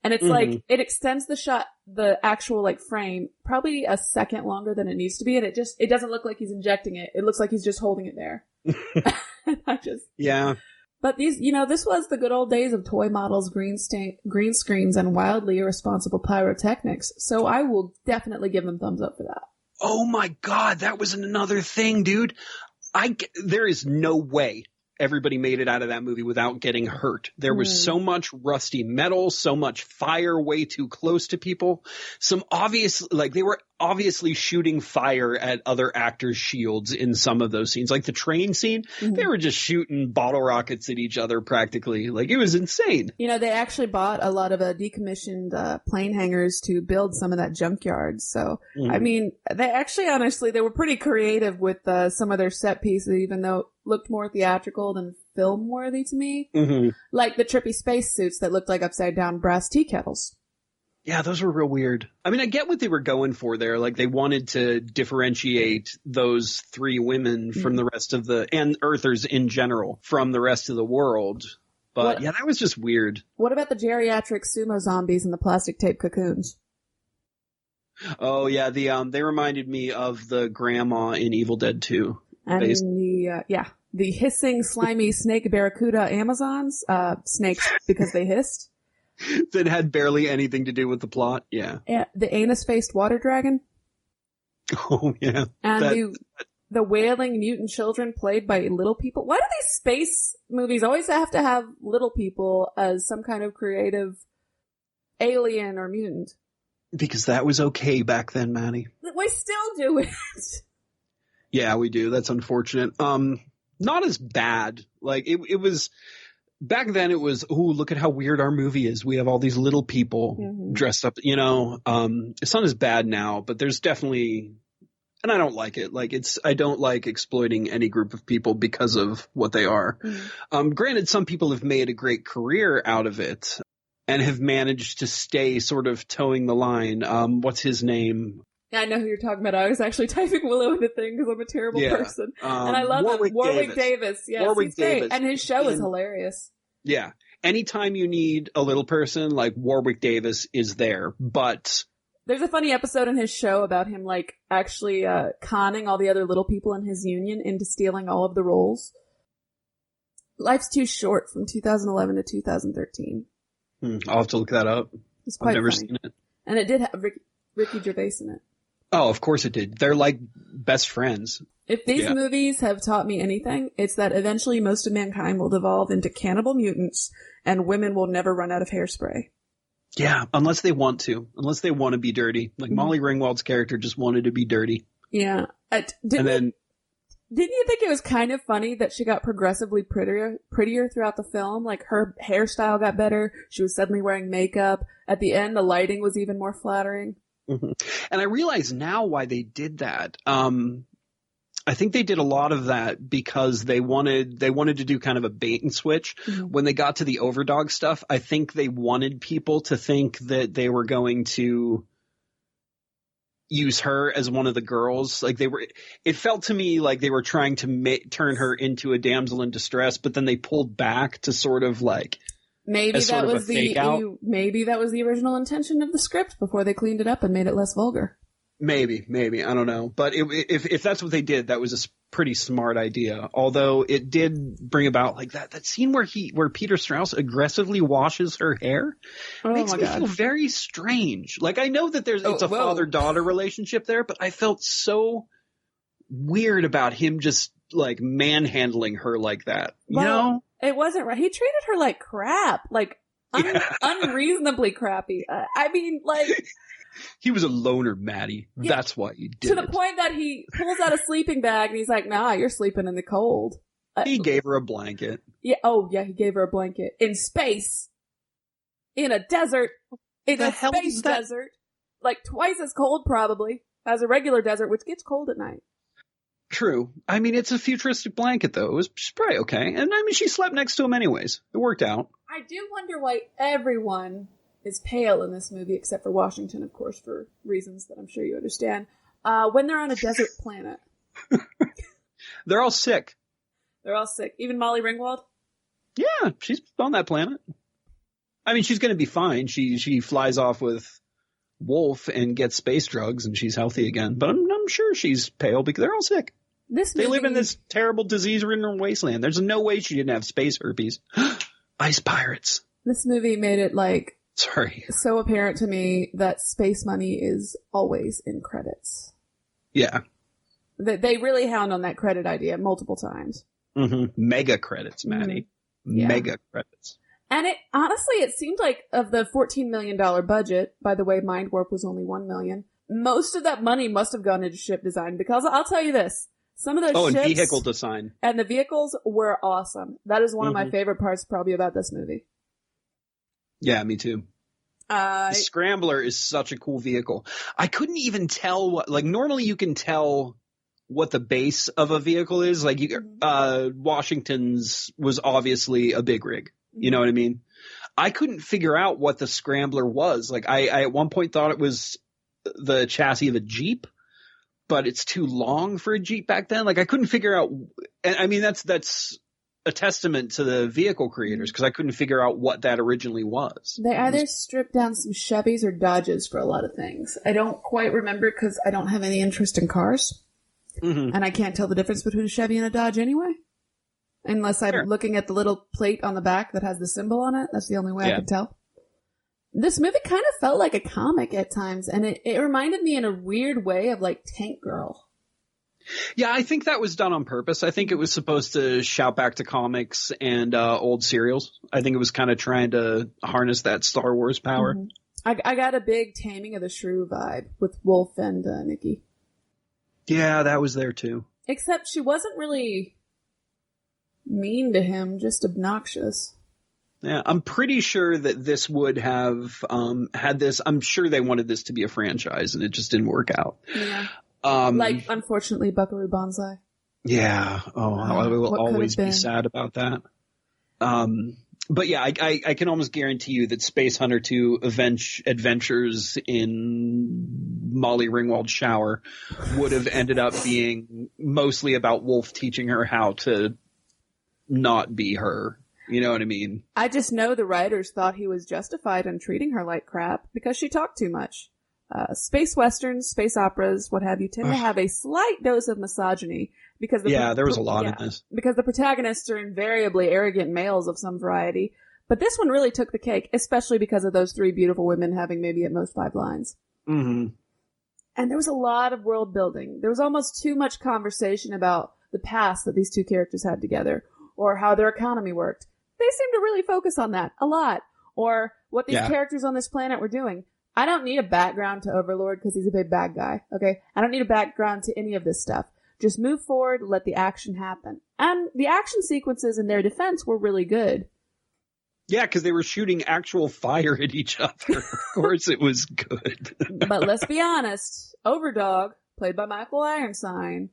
And it's like, it extends the shot, the actual like frame, probably a second longer than it needs to be. And it doesn't look like he's injecting it. It looks like he's just holding it there. Yeah. But these, this was the good old days of toy models, green screens, and wildly irresponsible pyrotechnics. So I will definitely give them thumbs up for that. Oh my God. That was another thing, dude. There is no way everybody made it out of that movie without getting hurt. There was so much rusty metal, so much fire way too close to people. They were obviously shooting fire at other actors' shields in some of those scenes. Like the train scene, they were just shooting bottle rockets at each other practically. Like it was insane. They actually bought a lot of decommissioned plane hangars to build some of that junkyard. So, I mean, they were pretty creative with some of their set pieces, even though it looked more theatrical than film worthy to me. Like the trippy space suits that looked like upside down brass tea kettles. Yeah, those were real weird. I mean, I get what they were going for there. Like, they wanted to differentiate those three women from the rest of and Earthers in general from the rest of the world. But that was just weird. What about the geriatric sumo zombies and the plastic tape cocoons? Oh, yeah. They reminded me of the grandma in Evil Dead 2. And the hissing, slimy snake barracuda Amazons, snakes because they hissed. That had barely anything to do with the plot. Yeah. The anus-faced water dragon. Oh, yeah. And the wailing mutant children played by little people. Why do these space movies always have to have little people as some kind of creative alien or mutant? Because that was okay back then, Maddie. We still do it. Yeah, we do. That's unfortunate. Not as bad. Like, it was... Back then it was, look at how weird our movie is. We have all these little people dressed up, it's not as bad now, but there's definitely, and I don't like it. Like I don't like exploiting any group of people because of what they are. Granted, some people have made a great career out of it and have managed to stay sort of towing the line. What's his name? Yeah, I know who you're talking about. I was actually typing Willow into thing because I'm a terrible person. And I love him. Warwick Davis. Yes, he's great. And his show is hilarious. Yeah. Anytime you need a little person, like Warwick Davis is there. But there's a funny episode in his show about him like actually conning all the other little people in his union into stealing all of the roles. Life's Too Short from 2011 to 2013. I'll have to look that up. It's quite I've never funny. seen it. And it did have Ricky Gervais in it. Oh, of course it did. They're like best friends. If these movies have taught me anything, it's that eventually most of mankind will devolve into cannibal mutants and women will never run out of hairspray. Yeah, unless they want to. Unless they want to be dirty. Like Molly Ringwald's character just wanted to be dirty. Yeah. Didn't you think it was kind of funny that she got progressively prettier throughout the film? Like, her hairstyle got better. She was suddenly wearing makeup. At the end, the lighting was even more flattering. Mm-hmm. And I realize now why they did that. I think they did a lot of that because they wanted to do kind of a bait and switch. Mm-hmm. When they got to the overdog stuff, I think they wanted people to think that they were going to use her as one of the girls. Like it felt to me like they were trying to turn her into a damsel in distress, but then they pulled back to sort of like maybe that was the original intention of the script before they cleaned it up and made it less vulgar. Maybe I don't know. But if that's what they did, that was a pretty smart idea. Although it did bring about like that scene where Peter Strauss aggressively washes her hair makes me feel very strange. Like, I know that it's a father-daughter relationship there, but I felt so weird about him just like manhandling her like that. You know? It wasn't right. He treated her like crap, like unreasonably crappy. I mean, like. He was a loner, Maddie. Yeah. That's why he did it. To the point that he pulls out a sleeping bag and he's like, nah, you're sleeping in the cold. He gave her a blanket. Yeah. Oh, yeah, he gave her a blanket. In space. In a desert. In a space desert. Like twice as cold, probably, as a regular desert, which gets cold at night. True. I mean, it's a futuristic blanket, though. It was probably okay. And I mean, she slept next to him anyways. It worked out. I do wonder why everyone is pale in this movie, except for Washington, of course, for reasons that I'm sure you understand. When they're on a desert planet. They're all sick. They're all sick. Even Molly Ringwald? Yeah, she's on that planet. I mean, she's going to be fine. She flies off with Wolf and gets space drugs, and she's healthy again. But I'm sure she's pale because they're all sick. They live in this terrible disease-ridden wasteland. There's no way she didn't have space herpes. Ice pirates. This movie made it so apparent to me that space money is always in credits. Yeah. They really hound on that credit idea multiple times. Mm-hmm. Mega credits, Maddie. Mm-hmm. Yeah. Mega credits. And it seemed like of the $14 million budget, by the way, Mindwarp was only $1 million, most of that money must have gone into ship design, because I'll tell you this, some of those ships and vehicle design. And the vehicles were awesome. That is one of my favorite parts probably about this movie. Yeah, me too. The Scrambler is such a cool vehicle. I couldn't even tell normally you can tell what the base of a vehicle is. Like Washington's was obviously a big rig. You know what I mean? I couldn't figure out what the Scrambler was. Like I at one point thought it was the chassis of a Jeep, but it's too long for a Jeep back then. Like I couldn't figure out. And I mean, that's a testament to the vehicle creators, because I couldn't figure out what that originally was. They either stripped down some Chevys or Dodges for a lot of things. I don't quite remember because I don't have any interest in cars. Mm-hmm. And I can't tell the difference between a Chevy and a Dodge anyway. Unless I'm looking at the little plate on the back that has the symbol on it. That's the only way I can tell. This movie kind of felt like a comic at times, and it reminded me in a weird way of like Tank Girl. Yeah, I think that was done on purpose. I think it was supposed to shout back to comics and old serials. I think it was kind of trying to harness that Star Wars power. Mm-hmm. I got a big Taming of the Shrew vibe with Wolf and Nikki. Yeah, that was there too. Except she wasn't really mean to him, just obnoxious. Yeah, I'm pretty sure that this would have had this. I'm sure they wanted this to be a franchise, and it just didn't work out. Yeah. Unfortunately, Buckaroo Banzai. Yeah. I will always be sad about that. But yeah, I can almost guarantee you that Spacehunter 2 Adventures in Molly Ringwald's shower would have ended up being mostly about Wolf teaching her how to not be her. You know what I mean? I just know the writers thought he was justified in treating her like crap because she talked too much. Space westerns, space operas, what have you, tend to have a slight dose of misogyny because there was a lot in this. Because the protagonists are invariably arrogant males of some variety. But this one really took the cake, especially because of those three beautiful women having maybe at most 5 lines. Mm-hmm. And there was a lot of world building. There was almost too much conversation about the past that these two characters had together, or how their economy worked. They seemed to really focus on that a lot, or what these characters on this planet were doing. I don't need a background to Overlord because he's a big bad guy, okay? I don't need a background to any of this stuff. Just move forward, let the action happen. And the action sequences in their defense were really good. Yeah, because they were shooting actual fire at each other. Of course it was good. But let's be honest, Overdog, played by Michael Ironside,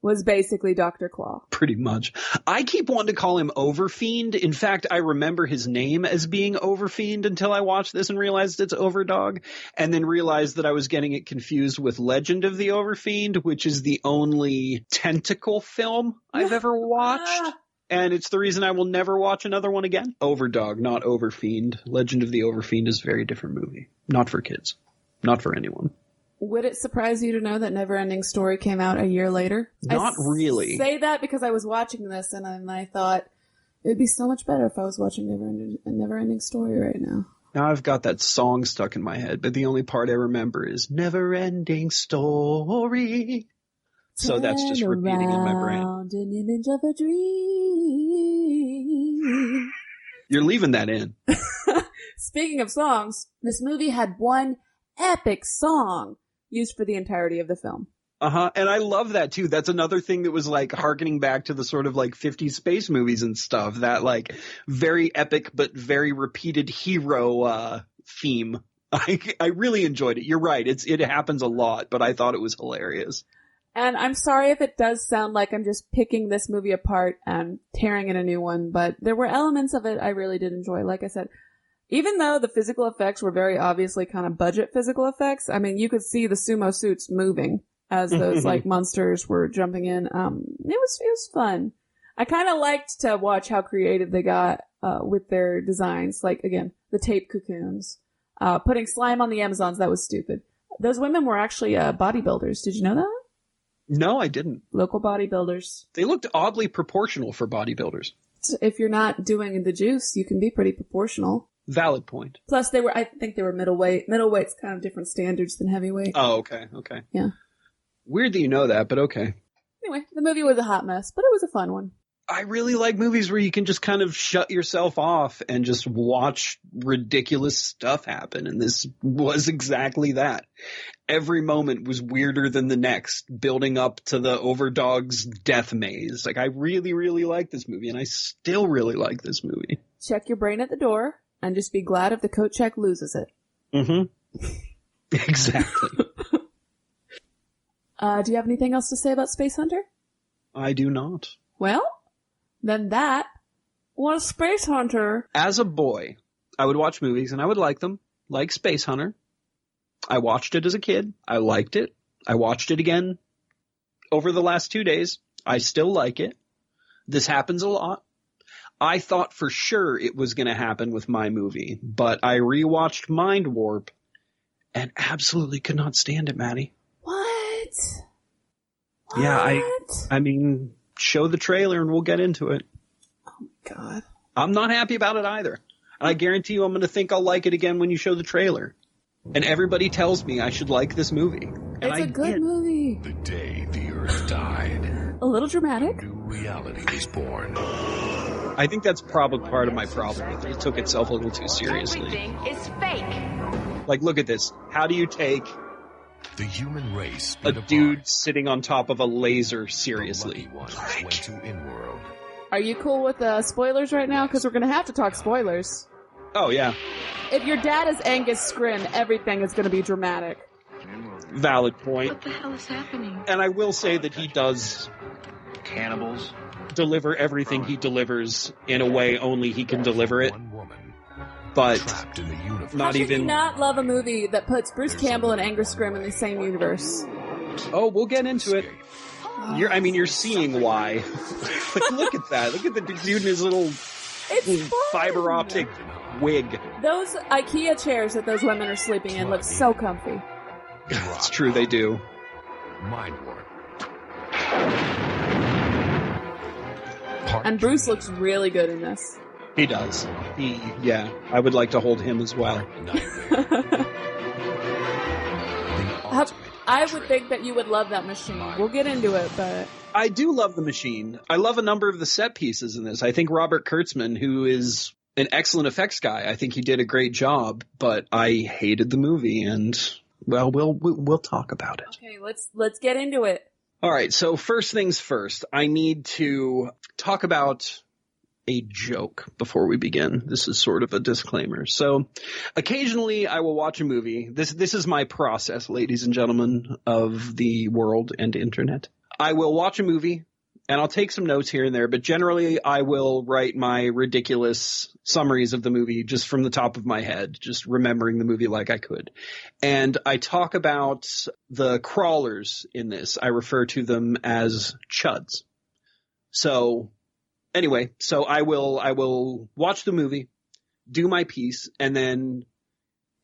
was basically Dr. Claw. Pretty much. I keep wanting to call him Overfiend. In fact, I remember his name as being Overfiend until I watched this and realized it's Overdog, and then realized that I was getting it confused with Legend of the Overfiend, which is the only tentacle film I've ever watched. And it's the reason I will never watch another one again. Overdog, not Overfiend. Legend of the Overfiend is a very different movie. Not for kids. Not for anyone. Would it surprise you to know that Neverending Story came out a year later? Not really. I say that because I was watching this and I thought it would be so much better if I was watching Neverending Story right now. Now I've got that song stuck in my head, but the only part I remember is Neverending Story. So that's just repeating in my brain. An image of a dream. You're leaving that in. Speaking of songs, this movie had one epic song used for the entirety of the film. And I love that too. That's another thing that was like harkening back to the sort of like 50s space movies and stuff. That like very epic but very repeated hero theme. I really enjoyed it. You're right. It happens a lot, but I thought it was hilarious. And I'm sorry if it does sound like I'm just picking this movie apart and tearing in a new one, but there were elements of it I really did enjoy. Like I said, even though the physical effects were very obviously kind of budget physical effects, I mean, you could see the sumo suits moving as those like monsters were jumping in. It was fun. I kind of liked to watch how creative they got with their designs. Like, again, the tape cocoons. Putting slime on the Amazons, that was stupid. Those women were actually bodybuilders. Did you know that? No, I didn't. Local bodybuilders. They looked oddly proportional for bodybuilders. If you're not doing the juice, you can be pretty proportional. Valid point. Plus, I think they were middleweight. Middleweight's kind of different standards than heavyweight. Oh, okay. Yeah. Weird that you know that, but okay. Anyway, the movie was a hot mess, but it was a fun one. I really like movies where you can just kind of shut yourself off and just watch ridiculous stuff happen. And this was exactly that. Every moment was weirder than the next, building up to the Overdog's death maze. Like, I really, really like this movie, and I still really like this movie. Check your brain at the door, and just be glad if the coat check loses it. Mm-hmm. Exactly. Do you have anything else to say about Spacehunter? I do not. Well, then that was Spacehunter. As a boy, I would watch movies, and I would like them, like Spacehunter. I watched it as a kid. I liked it. I watched it again over the last 2 days. I still like it. This happens a lot. I thought for sure it was going to happen with my movie, but I rewatched Mindwarp and absolutely could not stand it, Maddie. What? Yeah, I mean, show the trailer and we'll get into it. Oh my God. I'm not happy about it either. And I guarantee you I'm going to think I'll like it again when you show the trailer. And everybody tells me I should like this movie. And it's a good movie. The day the Earth died, a little dramatic. a new reality was born. I think that's probably part of my problem with it. It took itself a little too seriously. Everything is fake. Like, look at this. How do you take The human race a split apart. dude sitting on top of a laser The seriously? lucky ones went to Inworld. Are you cool with spoilers right now? Because we're going to have to talk spoilers. Oh, yeah. If your dad is Angus Scrimm, everything is going to be dramatic. Valid point. What the hell is happening? And I will say that he does Cannibals? deliver everything he delivers in a way only he can deliver it. One woman But trapped in the universe. not How should even... you not love a movie that puts Bruce Campbell and Angus Scrimm in the same universe? Oh, we'll get into it. You're seeing why. Like, look at that. Look at the dude in his little It's fun. fiber optic wig. Those IKEA chairs that those women are sleeping in look so comfy. It's true, they do. Mindwarp. And Bruce looks really good in this. He does. I would like to hold him as well. The I would think that you would love that machine. We'll get into it, but I do love the machine. I love a number of the set pieces in this. I think Robert Kurtzman, who is an excellent effects guy, I think he did a great job, but I hated the movie, and well, we'll talk about it. okay, let's get into it. All right, so first things first, I need to talk about a joke before we begin. This is sort of a disclaimer. So occasionally I will watch a movie. This is my process, ladies and gentlemen of the world and internet. I will watch a movie and I'll take some notes here and there, but generally I will write my ridiculous summaries of the movie just from the top of my head, just remembering the movie like I could. And I talk about the crawlers in this. I refer to them as chuds. So anyway, so I will watch the movie, do my piece, and then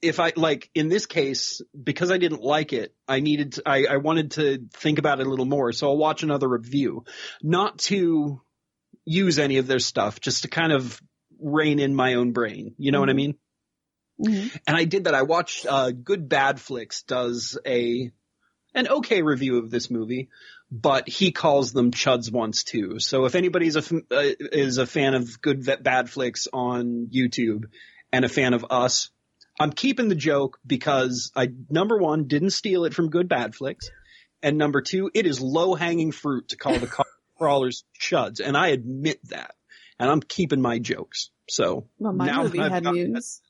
if I, like, in this case, because I didn't like it, I wanted to think about it a little more, so I'll watch another review. Not to use any of their stuff, just to kind of rein in my own brain. You know what I mean? Mm-hmm. And I did that. I watched Good Bad Flicks does an okay review of this movie, but he calls them chuds once too. So if anybody's is a fan of Good Bad Flicks on YouTube and a fan of us, I'm keeping the joke because I, number one, didn't steal it from Good Bad Flicks, and number two, it is low-hanging fruit to call the crawlers chuds, and I admit that, and I'm keeping my jokes. So well, my now movie had mutants.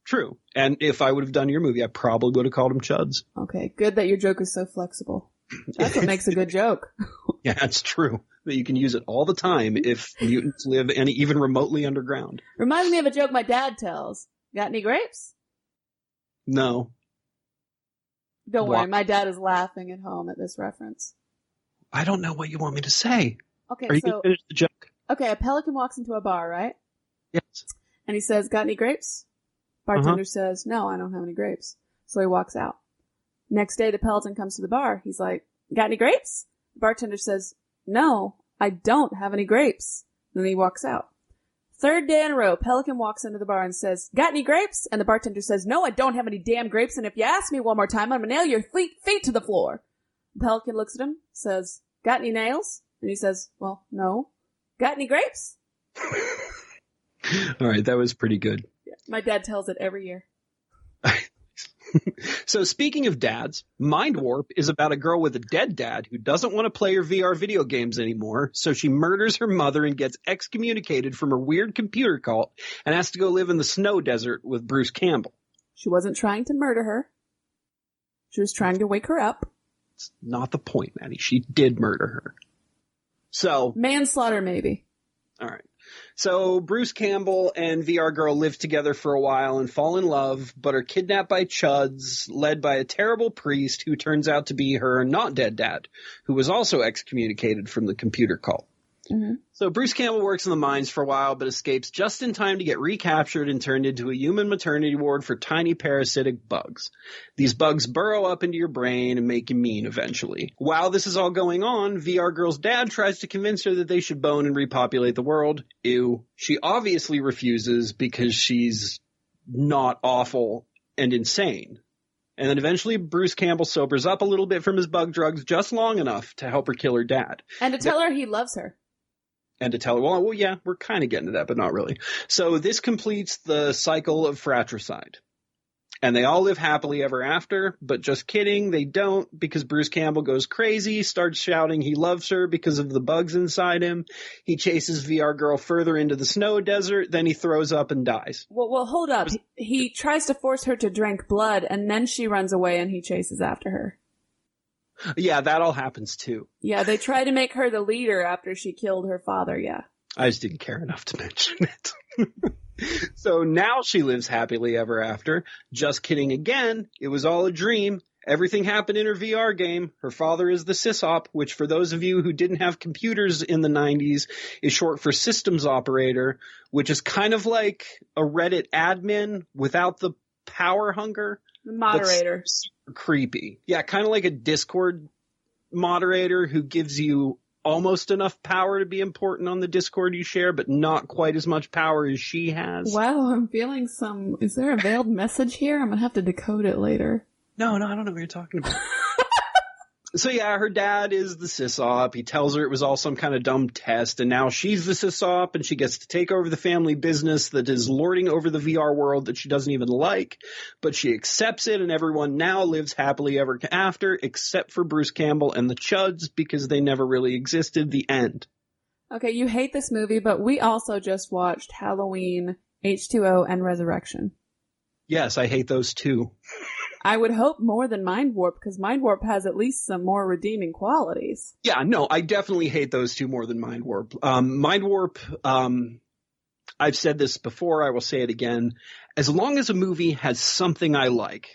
True, and if I would have done your movie, I probably would have called them chuds. Okay, good that your joke is so flexible. That's what makes a good joke. Yeah, it's true that you can use it all the time if mutants live even remotely underground. Reminds me of a joke my dad tells. Got any grapes? No. Don't What? worry, my dad is laughing at home at this reference. I don't know what you want me to say. Okay, Are you going to finish the joke? Okay, a pelican walks into a bar, right? Yes. And he says, got any grapes? Bartender says, no, I don't have any grapes. So he walks out. Next day, the pelican comes to the bar. He's like, got any grapes? The bartender says, no, I don't have any grapes. Then he walks out. Third day in a row, pelican walks into the bar and says, got any grapes? And the bartender says, no, I don't have any damn grapes. And if you ask me one more time, I'm gonna nail your feet to the floor. The pelican looks at him, says, got any nails? And he says, well, no. Got any grapes? All right, that was pretty good. Yeah, my dad tells it every year. So speaking of dads, Mindwarp is about a girl with a dead dad who doesn't want to play her VR video games anymore, so she murders her mother and gets excommunicated from her weird computer cult and has to go live in the snow desert with Bruce Campbell. She wasn't trying to murder her. She was trying to wake her up. It's not the point, Maddie. She did murder her. So manslaughter, maybe. All right. So Bruce Campbell and VR Girl live together for a while and fall in love, but are kidnapped by chuds, led by a terrible priest who turns out to be her not dead dad, who was also excommunicated from the computer cult. Mm-hmm. So Bruce Campbell works in the mines for a while, but escapes just in time to get recaptured and turned into a human maternity ward for tiny parasitic bugs. These bugs burrow up into your brain and make you mean eventually. While this is all going on, VR Girl's dad tries to convince her that they should bone and repopulate the world. Ew. She obviously refuses because she's not awful and insane. And then eventually Bruce Campbell sobers up a little bit from his bug drugs just long enough to help her kill her dad. And to tell her he loves her. And to tell her, well, yeah, we're kind of getting to that, but not really. So this completes the cycle of fratricide. And they all live happily ever after, but just kidding, they don't, because Bruce Campbell goes crazy, starts shouting he loves her because of the bugs inside him. He chases VR Girl further into the snow desert, then he throws up and dies. Well, hold up. He tries to force her to drink blood, and then she runs away and he chases after her. Yeah, that all happens too. Yeah, they try to make her the leader after she killed her father, yeah. I just didn't care enough to mention it. So now she lives happily ever after. Just kidding again. It was all a dream. Everything happened in her VR game. Her father is the sysop, which for those of you who didn't have computers in the 90s is short for systems operator, which is kind of like a Reddit admin without the power hunger. The moderator. Super creepy. Yeah, kind of like a Discord moderator who gives you almost enough power to be important on the Discord you share, but not quite as much power as she has. Wow, I'm feeling is there a veiled message here? I'm gonna have to decode it later. No, I don't know what you're talking about. So yeah, her dad is the sysop. He tells her it was all some kind of dumb test, and now she's the sysop, and she gets to take over the family business that is lording over the VR world that she doesn't even like, but she accepts it, and everyone now lives happily ever after, except for Bruce Campbell and the Chuds, because they never really existed. The end. Okay, you hate this movie, but we also just watched Halloween, H2O, and Resurrection. Yes, I hate those too. I would hope more than Mindwarp, because Mindwarp has at least some more redeeming qualities. Yeah, no, I definitely hate those two more than Mindwarp. Mindwarp, I've said this before, I will say it again. As long as a movie has something I like,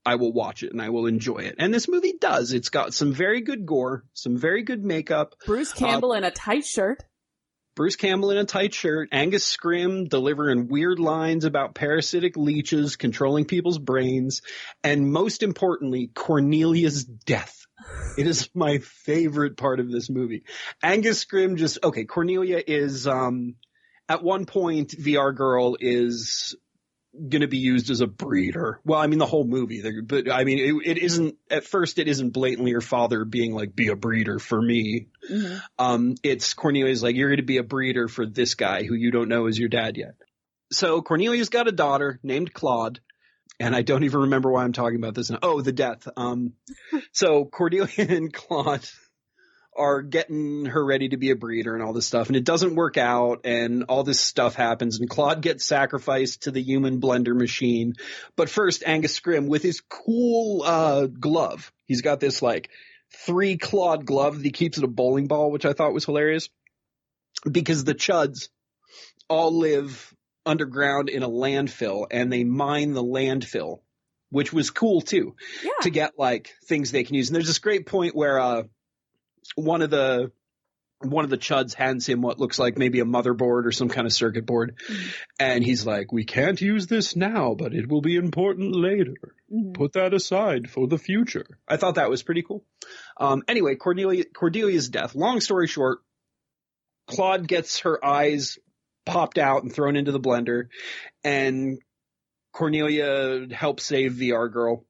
I will watch it and I will enjoy it. And this movie does. It's got some very good gore, some very good makeup. Bruce Campbell in a tight shirt. Bruce Campbell in a tight shirt, Angus Scrimm delivering weird lines about parasitic leeches controlling people's brains, and most importantly, Cornelia's death. It is my favorite part of this movie. Angus Scrimm Cornelia is, at one point, VR Girl is going to be used as a breeder. Well, I mean, the whole movie, but I mean, it isn't, at first it isn't blatantly her father being like, be a breeder for me. Mm-hmm. It's Cornelia's like, you're going to be a breeder for this guy who you don't know is your dad yet. So Cornelia's got a daughter named Claude, and I don't even remember why I'm talking about this now. Oh, the death. So Cornelia and Claude are getting her ready to be a breeder and all this stuff, and it doesn't work out, and all this stuff happens, and Claude gets sacrificed to the human blender machine. But first, Angus Scrimm, with his cool glove, he's got this like 3-clawed glove that he keeps at a bowling ball, which I thought was hilarious, because the Chuds all live underground in a landfill, and they mine the landfill, which was cool too, to get like things they can use. And there's this great point where one of the Chuds hands him what looks like maybe a motherboard or some kind of circuit board. Mm-hmm. And he's like, we can't use this now, but it will be important later. Mm-hmm. Put that aside for the future. I thought that was pretty cool. Anyway, Cordelia's death. Long story short, Claude gets her eyes popped out and thrown into the blender, and Cornelia helps save VR Girl,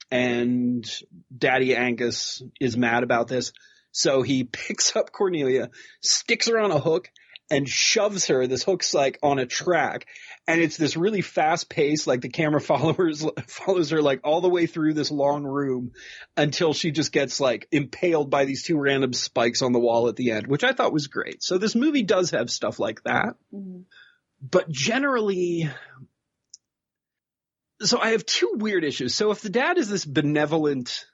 and Daddy Angus is mad about this. So he picks up Cornelia, sticks her on a hook, and shoves her. This hook's like on a track, and it's this really fast pace. Like the camera follows her like all the way through this long room until she just gets like impaled by these 2 random spikes on the wall at the end, which I thought was great. So this movie does have stuff like that, but generally, so I have 2 weird issues. So if the dad is this benevolent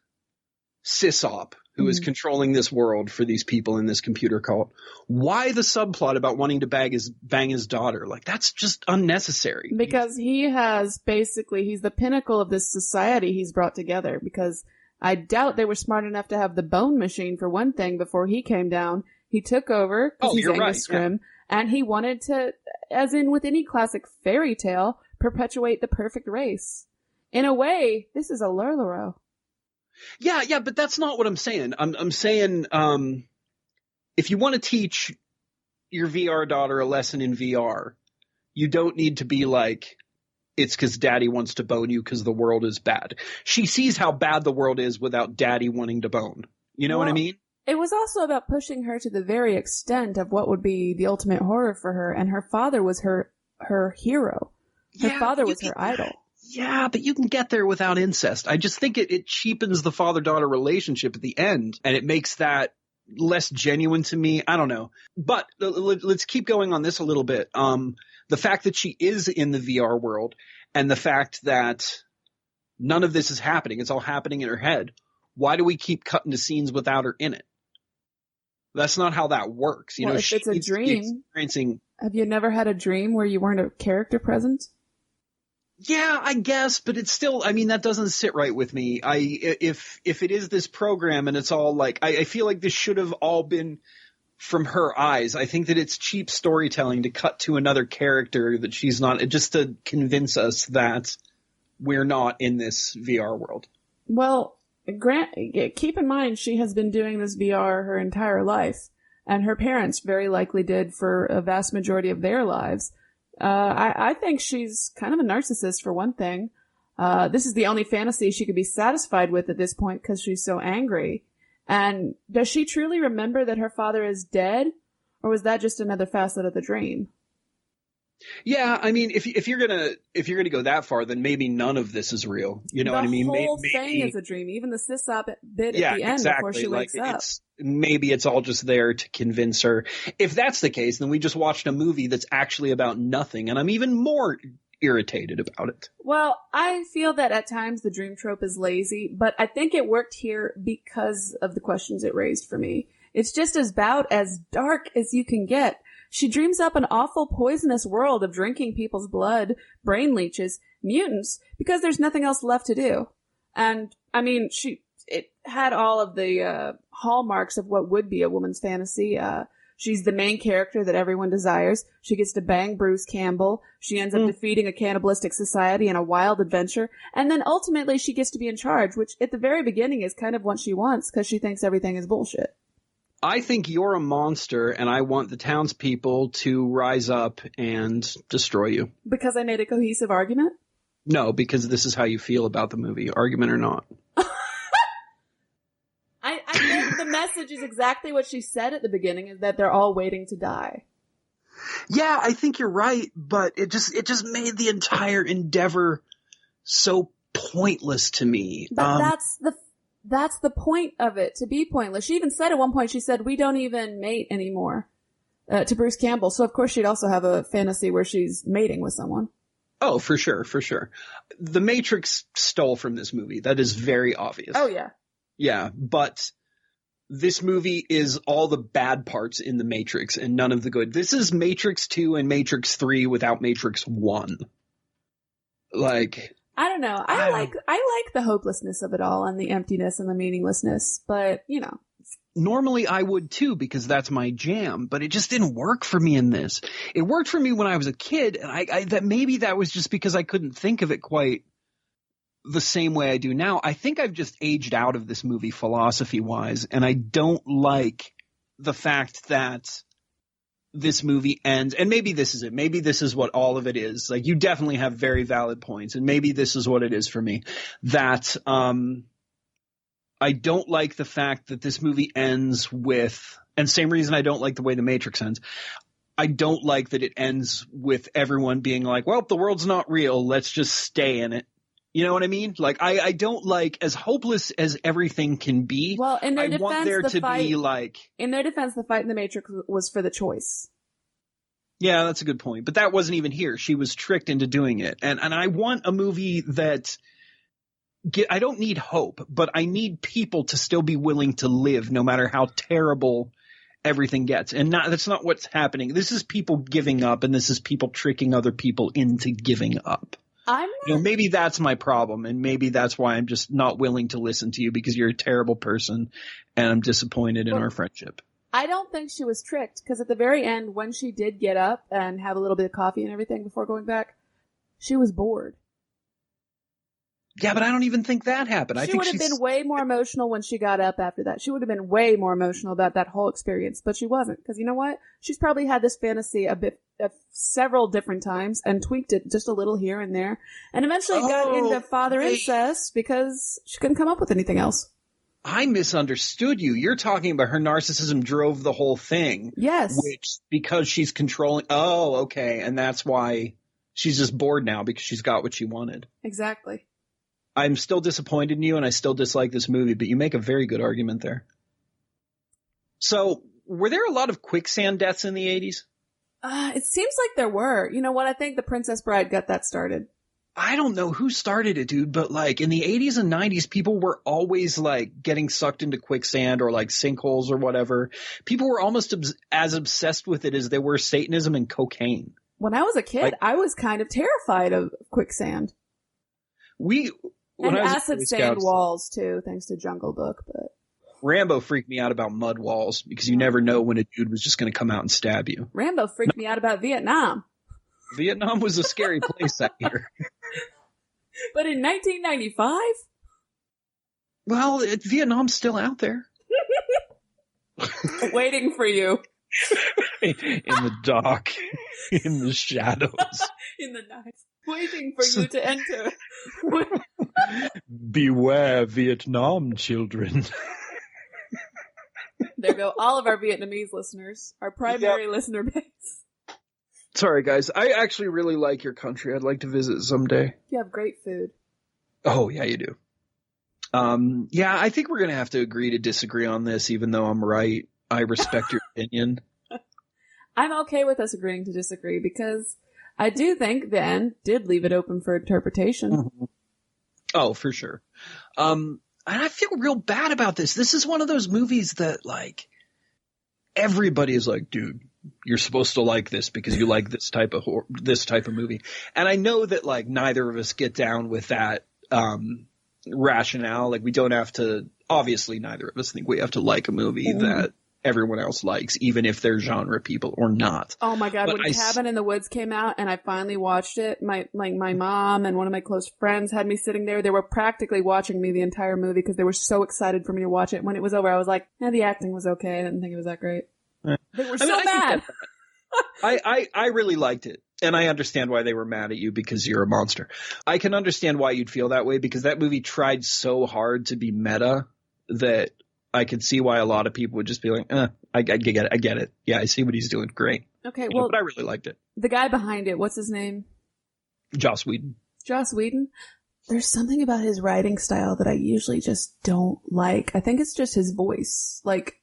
sysop who is controlling this world for these people in this computer cult, why the subplot about wanting to bang his daughter? Like, that's just unnecessary. Because he's the pinnacle of this society he's brought together, because I doubt they were smart enough to have the bone machine for one thing before he came down. He took over, because he's Angus Scrimm, and he wanted to, as in with any classic fairy tale, perpetuate the perfect race. In a way, this is a Lurlaro. Yeah, but that's not what I'm saying. I'm saying, if you want to teach your VR daughter a lesson in VR, you don't need to be like, it's because daddy wants to bone you because the world is bad. She sees how bad the world is without daddy wanting to bone. You know what I mean? It was also about pushing her to the very extent of what would be the ultimate horror for her, and her father was her hero. Her father was her idol. Yeah, but you can get there without incest. I just think it cheapens the father-daughter relationship at the end, and it makes that less genuine to me. I don't know. But let's keep going on this a little bit. The fact that she is in the VR world, and the fact that none of this is happening, it's all happening in her head. Why do we keep cutting to scenes without her in it? That's not how that works. You know, if it's a dream, experiencing. Have you never had a dream where you weren't a character present? Yeah, I guess, but it's still, I mean, that doesn't sit right with me. If it is this program and it's all like, I feel like this should have all been from her eyes. I think that it's cheap storytelling to cut to another character that she's not, just to convince us that we're not in this VR world. Well, keep in mind, she has been doing this VR her entire life, and her parents very likely did for a vast majority of their lives. I think she's kind of a narcissist, for one thing. This is the only fantasy she could be satisfied with at this point because she's so angry. And does she truly remember that her father is dead? Or was that just another facet of the dream? Yeah, I mean, if you're gonna go that far, then maybe none of this is real. You know what I mean? The whole thing is a dream. Even the sysop bit yeah, at the end exactly. before she wakes up. Maybe it's all just there to convince her. If that's the case, then we just watched a movie that's actually about nothing, and I'm even more irritated about it. Well, I feel that at times the dream trope is lazy, but I think it worked here because of the questions it raised for me. It's just about as dark as you can get. She dreams up an awful poisonous world of drinking people's blood, brain leeches, mutants, because there's nothing else left to do. And, I mean, it had all of the hallmarks of what would be a woman's fantasy. She's the main character that everyone desires. She gets to bang Bruce Campbell. She ends up defeating a cannibalistic society in a wild adventure. And then ultimately she gets to be in charge, which at the very beginning is kind of what she wants because she thinks everything is bullshit. I think you're a monster, and I want the townspeople to rise up and destroy you. Because I made a cohesive argument? No, because this is how you feel about the movie, argument or not. I think the message is exactly what she said at the beginning, is that they're all waiting to die. Yeah, I think you're right, but it just made the entire endeavor so pointless to me. But that's the point of it, to be pointless. She even said at one point, she said, we don't even mate anymore, to Bruce Campbell. So of course she'd also have a fantasy where she's mating with someone. Oh, for sure, for sure. The Matrix stole from this movie. That is very obvious. Oh, yeah. Yeah, but this movie is all the bad parts in the Matrix and none of the good. This is Matrix 2 and Matrix 3 without Matrix 1. Like, I don't know. I like the hopelessness of it all and the emptiness and the meaninglessness, but you know. Normally I would too, because that's my jam, but it just didn't work for me in this. It worked for me when I was a kid, and I that maybe that was just because I couldn't think of it quite the same way I do now. I think I've just aged out of this movie philosophy-wise, and I don't like the fact that this movie ends, and maybe this is it. Maybe this is what all of it is. Like, you definitely have very valid points, and maybe this is what it is for me. That I don't like the fact that this movie ends with, and same reason I don't like the way The Matrix ends, I don't like that it ends with everyone being like, well, the world's not real, let's just stay in it. You know what I mean? Like, I don't like, as hopeless as everything can be, well, in their I defense, want there to be like... In their defense, the fight in The Matrix was for the choice. Yeah, that's a good point. But that wasn't even here. She was tricked into doing it. And I want a movie that... I don't need hope, but I need people to still be willing to live no matter how terrible everything gets. And that's not what's happening. This is people giving up, and this is people tricking other people into giving up. Maybe that's my problem, and maybe that's why I'm just not willing to listen to you, because you're a terrible person and I'm disappointed in our friendship. I don't think she was tricked, because at the very end, when she did get up and have a little bit of coffee and everything before going back, she was bored. Yeah, but I don't even think that happened. She would have been way more emotional when she got up after that. She would have been way more emotional about that whole experience, but she wasn't. Because you know what? She's probably had this fantasy several different times and tweaked it just a little here and there. And eventually got into father incest because she couldn't come up with anything else. I misunderstood you. You're talking about her narcissism drove the whole thing. Yes. Which, because she's controlling. Oh, okay. And that's why she's just bored now, because she's got what she wanted. Exactly. I'm still disappointed in you, and I still dislike this movie, but you make a very good argument there. So, were there a lot of quicksand deaths in the 80s? It seems like there were. You know what? I think The Princess Bride got that started. I don't know who started it, dude, but like in the 80s and 90s, people were always like getting sucked into quicksand or like sinkholes or whatever. People were almost as obsessed with it as they were Satanism and cocaine. When I was a kid, I was kind of terrified of quicksand. And acid sand walls too, thanks to Jungle Book. But Rambo freaked me out about mud walls, because you never know when a dude was just going to come out and stab you. Rambo freaked me out about Vietnam. Vietnam was a scary place that year. But in 1995? Well, Vietnam's still out there. Waiting for you. In the dark, in the shadows. In the night. Waiting for you to enter. Beware Vietnam, children. There go all of our Vietnamese listeners, our primary listener base. Sorry, guys. I actually really like your country. I'd like to visit someday. You have great food. Oh, yeah, you do. Yeah, I think we're going to have to agree to disagree on this, even though I'm right. I respect your opinion. I'm okay with us agreeing to disagree because I do think the end did leave it open for interpretation. Mm-hmm. Oh, for sure. And I feel real bad about this. This is one of those movies that, like, everybody is like, dude, you're supposed to like this because you like this type of movie. And I know that, like, neither of us get down with that rationale. Like, we don't have to, obviously neither of us think we have to like a movie that everyone else likes, even if they're genre people or not. Oh my God, but when Cabin in the Woods came out and I finally watched it, my mom and one of my close friends had me sitting there. They were practically watching me the entire movie because they were so excited for me to watch it. When it was over, I was like, the acting was okay. I didn't think it was that great. They were so mad. I really liked it. And I understand why they were mad at you because you're a monster. I can understand why you'd feel that way because that movie tried so hard to be meta that I could see why a lot of people would just be like, I get it. Yeah, I see what he's doing. Great. Okay, well, but I really liked it. The guy behind it, what's his name? Joss Whedon. Joss Whedon? There's something about his writing style that I usually just don't like. I think it's just his voice. Like,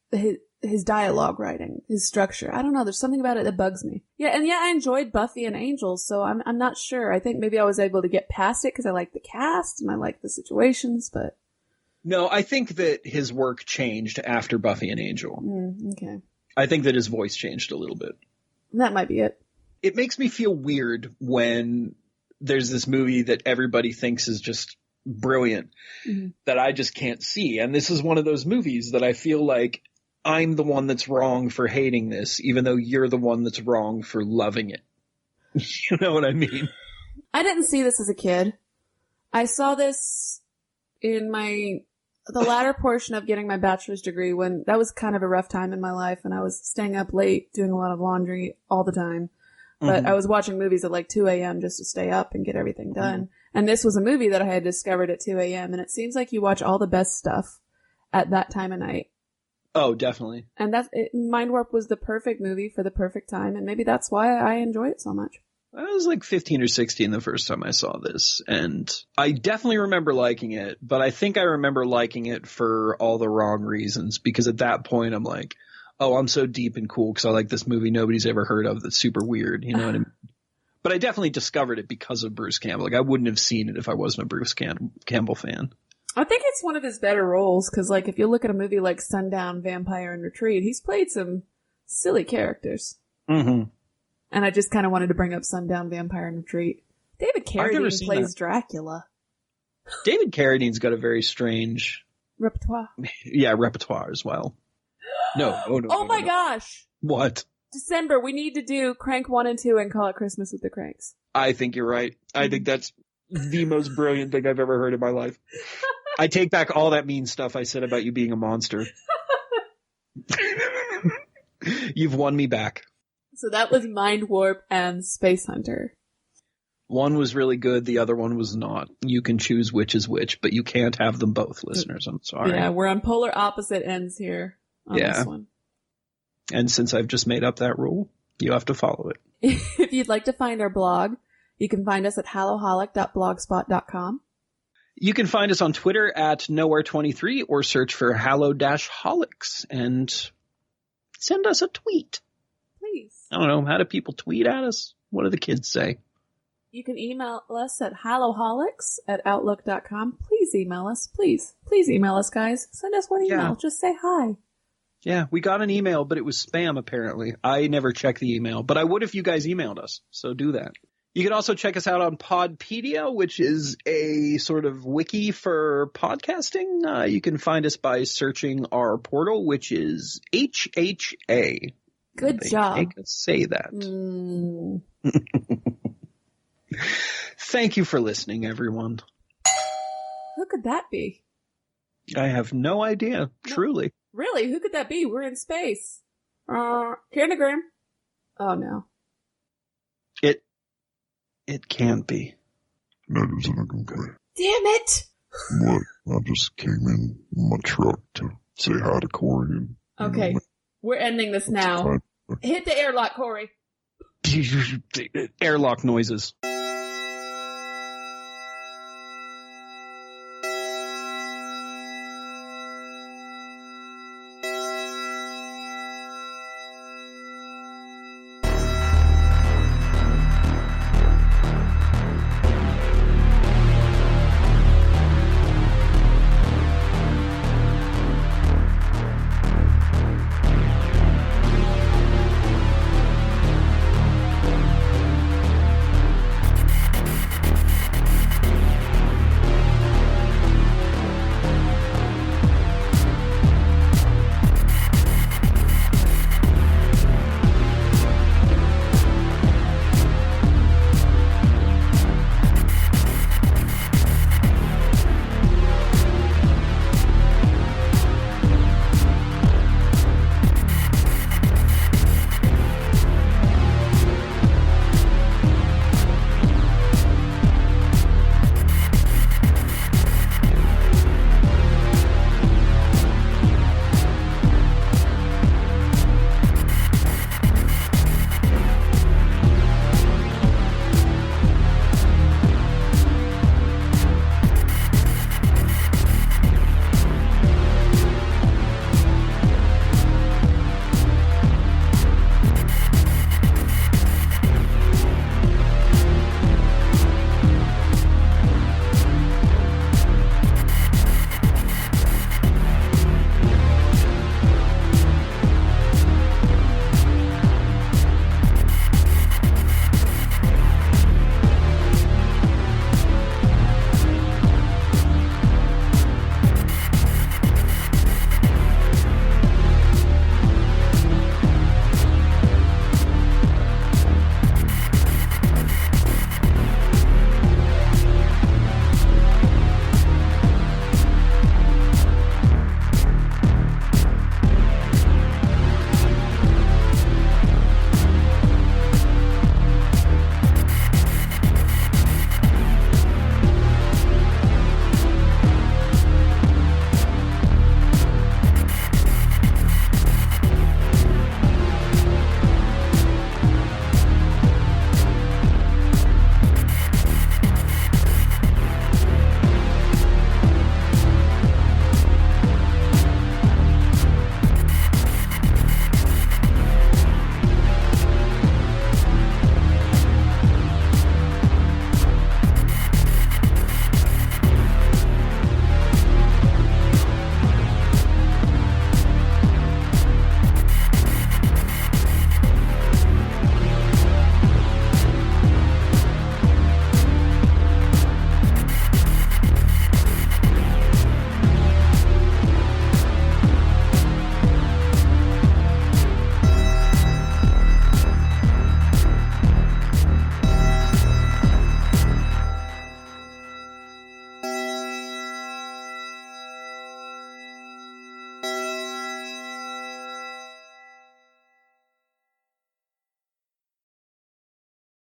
his dialogue writing, his structure. I don't know. There's something about it that bugs me. Yeah, and I enjoyed Buffy and Angels, so I'm not sure. I think maybe I was able to get past it because I like the cast and I like the situations, but... No, I think that his work changed after Buffy and Angel. Okay. I think that his voice changed a little bit. That might be it. It makes me feel weird when there's this movie that everybody thinks is just brilliant that I just can't see. And this is one of those movies that I feel like I'm the one that's wrong for hating this, even though you're the one that's wrong for loving it. You know what I mean? I didn't see this as a kid. I saw this in the latter portion of getting my bachelor's degree when that was kind of a rough time in my life and I was staying up late doing a lot of laundry all the time. But I was watching movies at like 2 a.m. just to stay up and get everything done. And this was a movie that I had discovered at 2 a.m. And it seems like you watch all the best stuff at that time of night. Oh, definitely. And Mindwarp was the perfect movie for the perfect time. And maybe that's why I enjoy it so much. I was like 15 or 16 the first time I saw this, and I definitely remember liking it, but I think I remember liking it for all the wrong reasons, because at that point I'm like, oh, I'm so deep and cool because I like this movie nobody's ever heard of that's super weird, you know what I mean? But I definitely discovered it because of Bruce Campbell. Like, I wouldn't have seen it if I wasn't a Bruce Campbell fan. I think it's one of his better roles, because like if you look at a movie like Sundown, Vampire, and Retreat, he's played some silly characters. And I just kind of wanted to bring up Sundown, Vampire, and Retreat. David Carradine plays Dracula. David Carradine's got a very strange... repertoire. Yeah, repertoire as well. No. Oh my gosh! What? December, we need to do Crank 1 and 2 and call it Christmas with the Cranks. I think you're right. I think that's the most brilliant thing I've ever heard in my life. I take back all that mean stuff I said about you being a monster. You've won me back. So that was Mindwarp and Spacehunter. One was really good, the other one was not. You can choose which is which, but you can't have them both, listeners. I'm sorry. Yeah, we're on polar opposite ends here on this one. And since I've just made up that rule, you have to follow it. If you'd like to find our blog, you can find us at hallow-holic.blogspot.com. You can find us on Twitter at Nowhere23 or search for Hallow-Holics and send us a tweet. Please. I don't know. How do people tweet at us? What do the kids say? You can email us at Hallow-Holics@outlook.com. Please email us. Please email us, guys. Send us one email. Yeah. Just say hi. Yeah, we got an email, but it was spam, apparently. I never check the email, but I would if you guys emailed us. So do that. You can also check us out on Podpedia, which is a sort of wiki for podcasting. You can find us by searching our portal, which is HHA. Good job. Make us say that. Thank you for listening, everyone. Who could that be? I have no idea, truly. Really? Who could that be? We're in space. Kilogram. Oh, no. It can't be. That isn't a complaint. Damn it! What? I just came in my truck to say hi to Corey and... Okay, we're ending this now. Hit the airlock, Corey. Airlock noises.